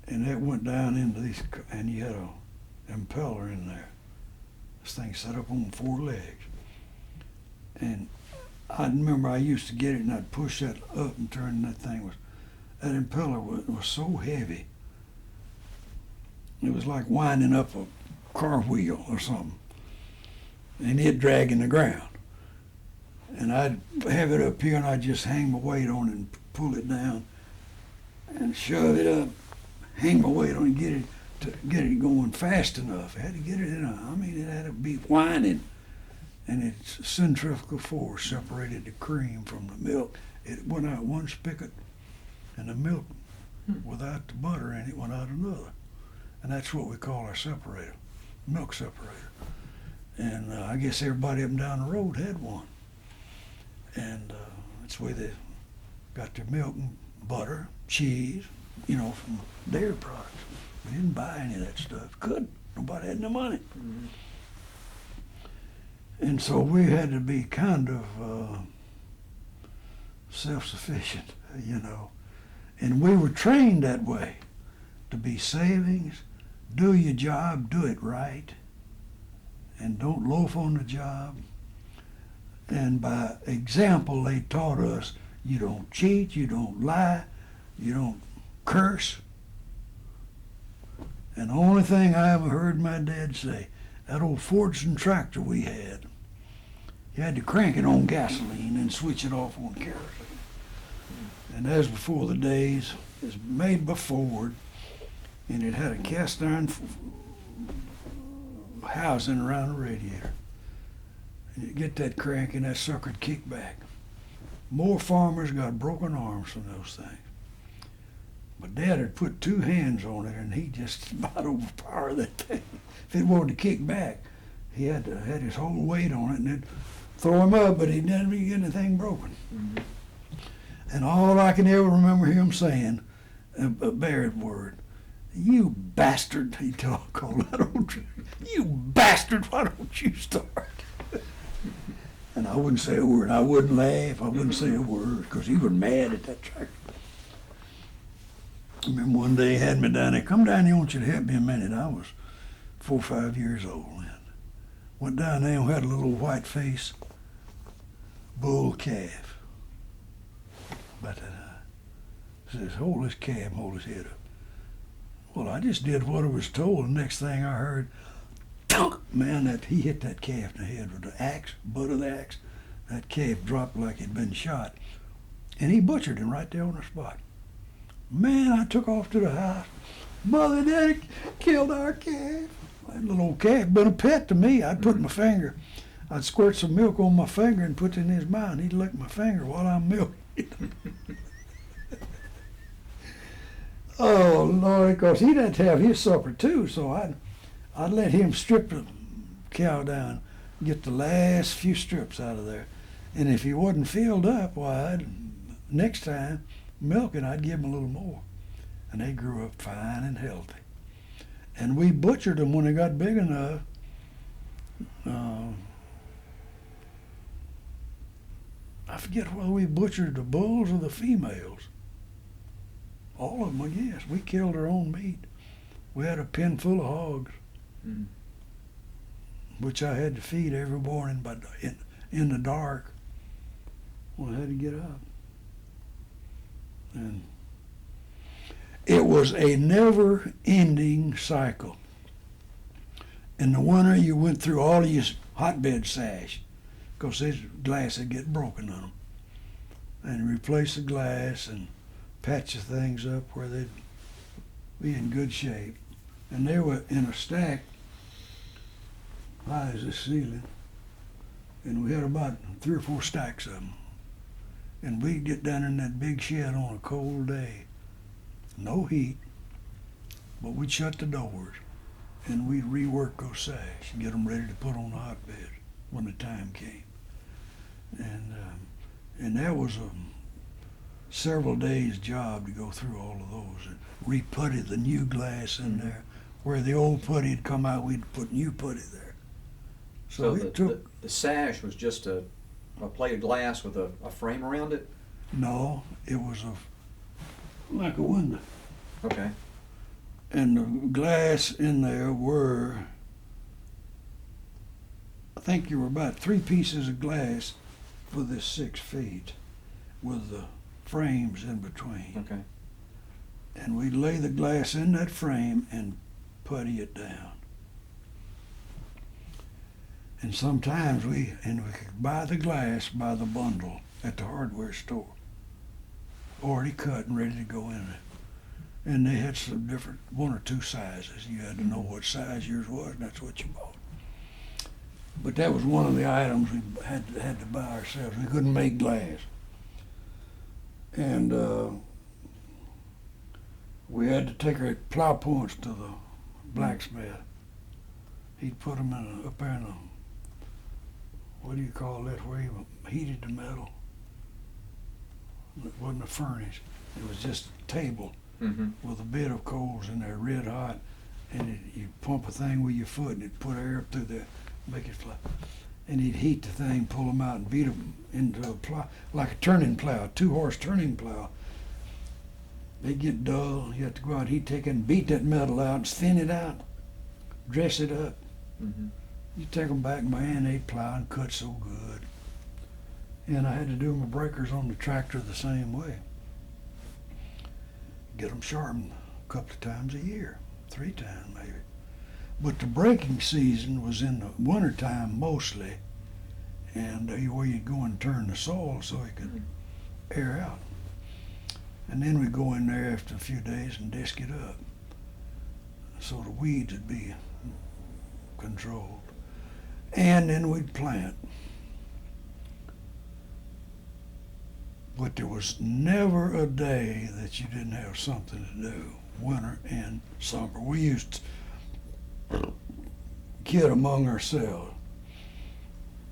And it went down into these, and you had a impeller in there. This thing set up on 4 legs. And I remember I used to get it and I'd push that up and turn, and that impeller was so heavy. It was like winding up a car wheel or something. And it'd drag in the ground. And I'd have it up here and I'd just hang my weight on it and pull it down and shove it up, hang my weight on it, get it going fast enough. I had to get it it had to be winding. And its centrifugal force separated the cream from the milk. It went out one spigot, and the milk, without the butter in it, went out another. And that's what we call our separator, milk separator. And I guess everybody up and down the road had one. And that's the way they got their milk and butter, cheese, you know, from dairy products. We didn't buy any of that stuff. Couldn't. Nobody had no money.
Mm-hmm.
And so we had to be kind of self-sufficient, you know. And we were trained that way, to be savings, do your job, do it right, and don't loaf on the job. And by example, they taught us, you don't cheat, you don't lie, you don't curse. And the only thing I ever heard my dad say, that old Fordson tractor we had, you had to crank it on gasoline and switch it off on kerosene. And that was before the days. It was made by Ford, and it had a cast iron housing around the radiator. And you get that crank and that sucker'd kick back. More farmers got broken arms from those things. But Dad had put two hands on it, and he just about overpowered that thing. If it wanted to kick back, he had his whole weight on it, and it'd throw him up, but he'd never get anything broken.
Mm-hmm.
And all I can ever remember him saying, a Barrett word, "You bastard," he called that old tree. "You bastard, why don't you start?" And I wouldn't say a word. I wouldn't laugh. I wouldn't say a word, because he was mad at that tractor. I remember one day he had me down there, "Come down here, I want you to help me a minute." I was 4 or 5 years old then. Went down there and had a little white face bull calf. About that high. Says, "Hold this calf, hold his head up." Well, I just did what I was told. The next thing I heard, thunk! Man, that he hit that calf in the head with the axe, butt of the axe. That calf dropped like he'd been shot. And he butchered him right there on the spot. Man, I took off to the house. "Mother and Daddy killed our calf." That little old calf been a pet to me. I'd put my finger, I'd squirt some milk on my finger and put it in his mouth. He'd lick my finger while I'm milking. Oh, Lord, because he'd have to have his supper too, so I'd let him strip the cow down, get the last few strips out of there. And if he wasn't filled up, why, next time, milking, I'd give him a little more. And they grew up fine and healthy. And we butchered them when they got big enough. I forget whether we butchered the bulls or the females. All of them, I guess. We killed our own meat. We had a pen full of hogs, which I had to feed every morning, but in the dark, when I had to get up. And it was a never-ending cycle. In the winter, you went through all of your hotbed sash, because this glass would get broken on them. And replace the glass and patch the things up where they'd be in good shape. And they were in a stack high as the ceiling. And we had about 3 or 4 stacks of them. And we'd get down in that big shed on a cold day. No heat, but we'd shut the doors and we'd rework those sacks and get them ready to put on the hotbed when the time came. And that was a several days job to go through all of those and re-putty the new glass in there. Where the old putty had come out, we'd put new putty there.
So the sash was just a plate of glass with a frame around it?
No, it was like a window.
Okay.
And the glass in there were, I think there were about 3 pieces of glass for this 6 feet with the frames in between.
Okay.
And we'd lay the glass in that frame and putty it down. And sometimes we could buy the glass by the bundle at the hardware store, already cut and ready to go in it. And they had some different, 1 or 2 sizes. You had to know what size yours was, and that's what you bought. But that was one of the items we had to buy ourselves. We couldn't make glass. And we had to take our plow points to the blacksmith. He'd put them up there in a, what do you call that, where he heated the metal? It wasn't a furnace. It was just a table
Mm-hmm.
with a bit of coals in there, red hot, and you pump a thing with your foot, and it put air up through there, make it fly. And he'd heat the thing, pull them out, and beat them into a plow, like a turning plow, 2-horse turning plow. They get dull. You have to go out. He'd take and beat that metal out, and thin it out, dress it up.
Mm-hmm.
You take them back, man, they'd plow and cut so good. And I had to do my breakers on the tractor the same way. Get them sharpened a couple of times a year, 3 times maybe. But the breaking season was in the wintertime mostly, and where you'd go and turn the soil so it could air out. And then we'd go in there after a few days and disc it up so the weeds would be controlled. And then we'd plant. But there was never a day that you didn't have something to do, winter and summer. We used to kid among ourselves.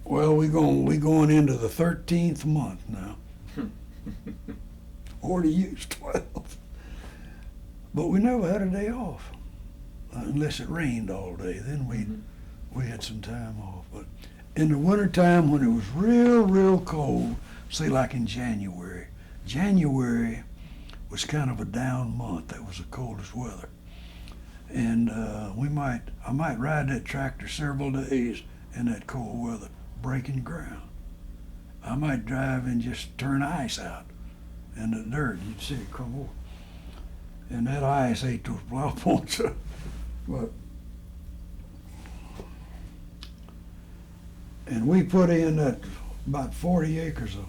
Well, we going into the 13th month now. Already used 12. But we never had a day off, unless it rained all day. Then we had some time off. But in the wintertime, when it was real cold, say like in January. January was kind of a down month. That was the coldest weather. And I might ride that tractor several days in that cold weather, breaking ground. I might drive and just turn ice out in the dirt. You'd see it come over. And that ice ate those plow points up. And we put in that about 40 acres of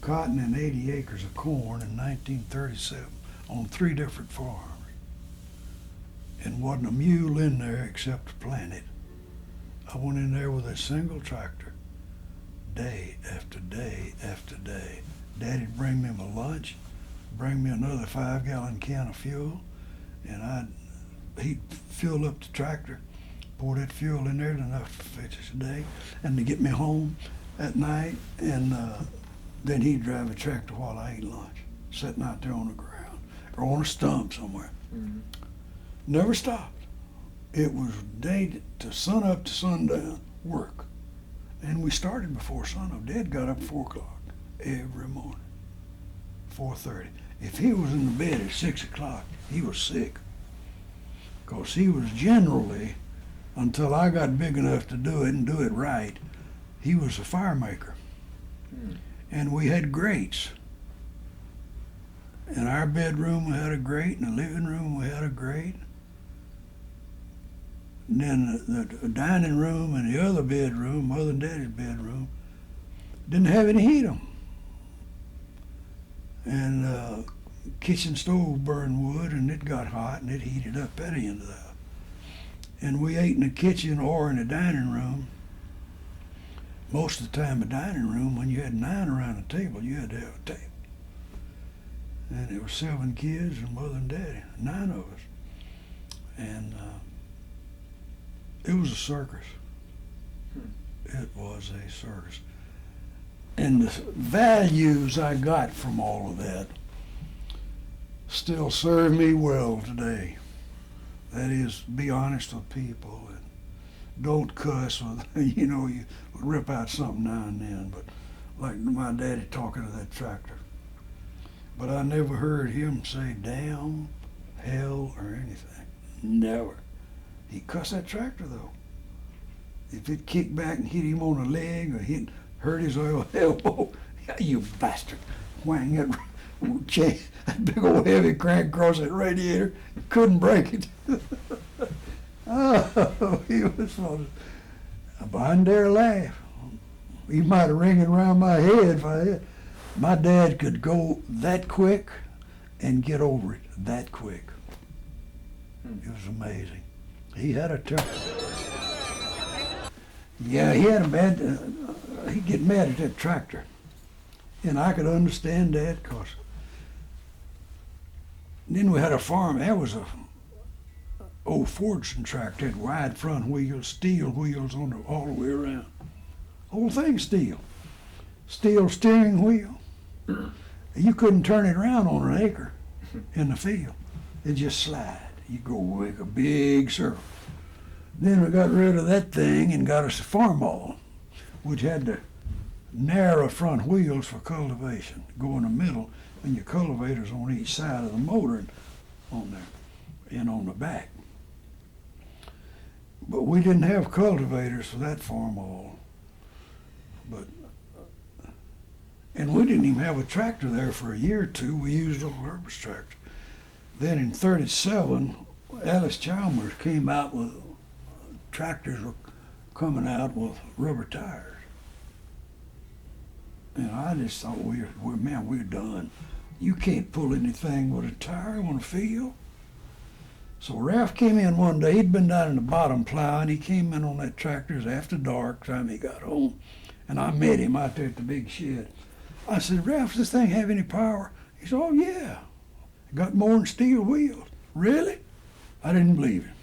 cotton and 80 acres of corn in 1937 on 3 different farms. And wasn't a mule in there except to plant it. I went in there with a single tractor, day after day after day. Daddy'd bring me my lunch, bring me another 5-gallon can of fuel, and he'd fill up the tractor, pour that fuel in there, enough to fix us a day, and to get me home at night, and then he'd drive a tractor while I ate lunch, sitting out there on the ground, or on a stump somewhere.
Mm-hmm.
Never stopped. It was day to sun up to sundown work. And we started before sunup. Dad got up 4 o'clock every morning, 4:30. If he was in the bed at 6 o'clock, he was sick. Because he was generally, until I got big enough to do it and do it right, he was a fire maker.
Mm.
And we had grates. In our bedroom we had a grate, in the living room we had a grate. And then the dining room and the other bedroom, Mother and Daddy's bedroom, didn't have any heat on. And kitchen stove burned wood, and it got hot, and it heated up at the end of that. And we ate in the kitchen or in the dining room. Most of the time, the dining room, when you had 9 around the table, you had to have a table. And there were 7 kids and Mother and Daddy, 9 of us. And it was a circus. It was a circus. And the values I got from all of that still serve me well today. That is, be honest with people and don't cuss with, you rip out something now and then, but like my daddy talking to that tractor. But I never heard him say damn, hell, or anything. Never. He cussed that tractor though. If it kicked back and hit him on the leg or hurt his elbow, you bastard, whang that big old heavy crank across that radiator, couldn't break it. Oh, he was funny. I didn't dare laugh. He might have ring it around my head if I had. My dad could go that quick and get over it that quick. It was amazing. He had a turn. Yeah, he had a bad, he'd get mad at that tractor. And I could understand that because then we had a farm. That was a old Fordson tractor, had wide front wheels, steel wheels on all the way around. Whole thing steel. Steel steering wheel. You couldn't turn it around on an acre in the field. It just slide. You go like a big circle. Then we got rid of that thing and got us a farmall, which had the narrow front wheels for cultivation. Go in the middle, and your cultivators on each side of the motor and on there and on the back. But we didn't have cultivators for that farmall. And we didn't even have a tractor there for a year or two. We used old Herbert's tractor. Then in '37, Alice Chalmers came out with tractors were coming out with rubber tires. And I just thought, we're done. You can't pull anything with a tire on a field. So Ralph came in one day. He'd been down in the bottom plowing. He came in on that tractor. It was after dark time he got home. And I met him out there at the big shed. I said, Ralph, does this thing have any power? He said, oh, yeah. It got more than steel wheels. Really? I didn't believe him.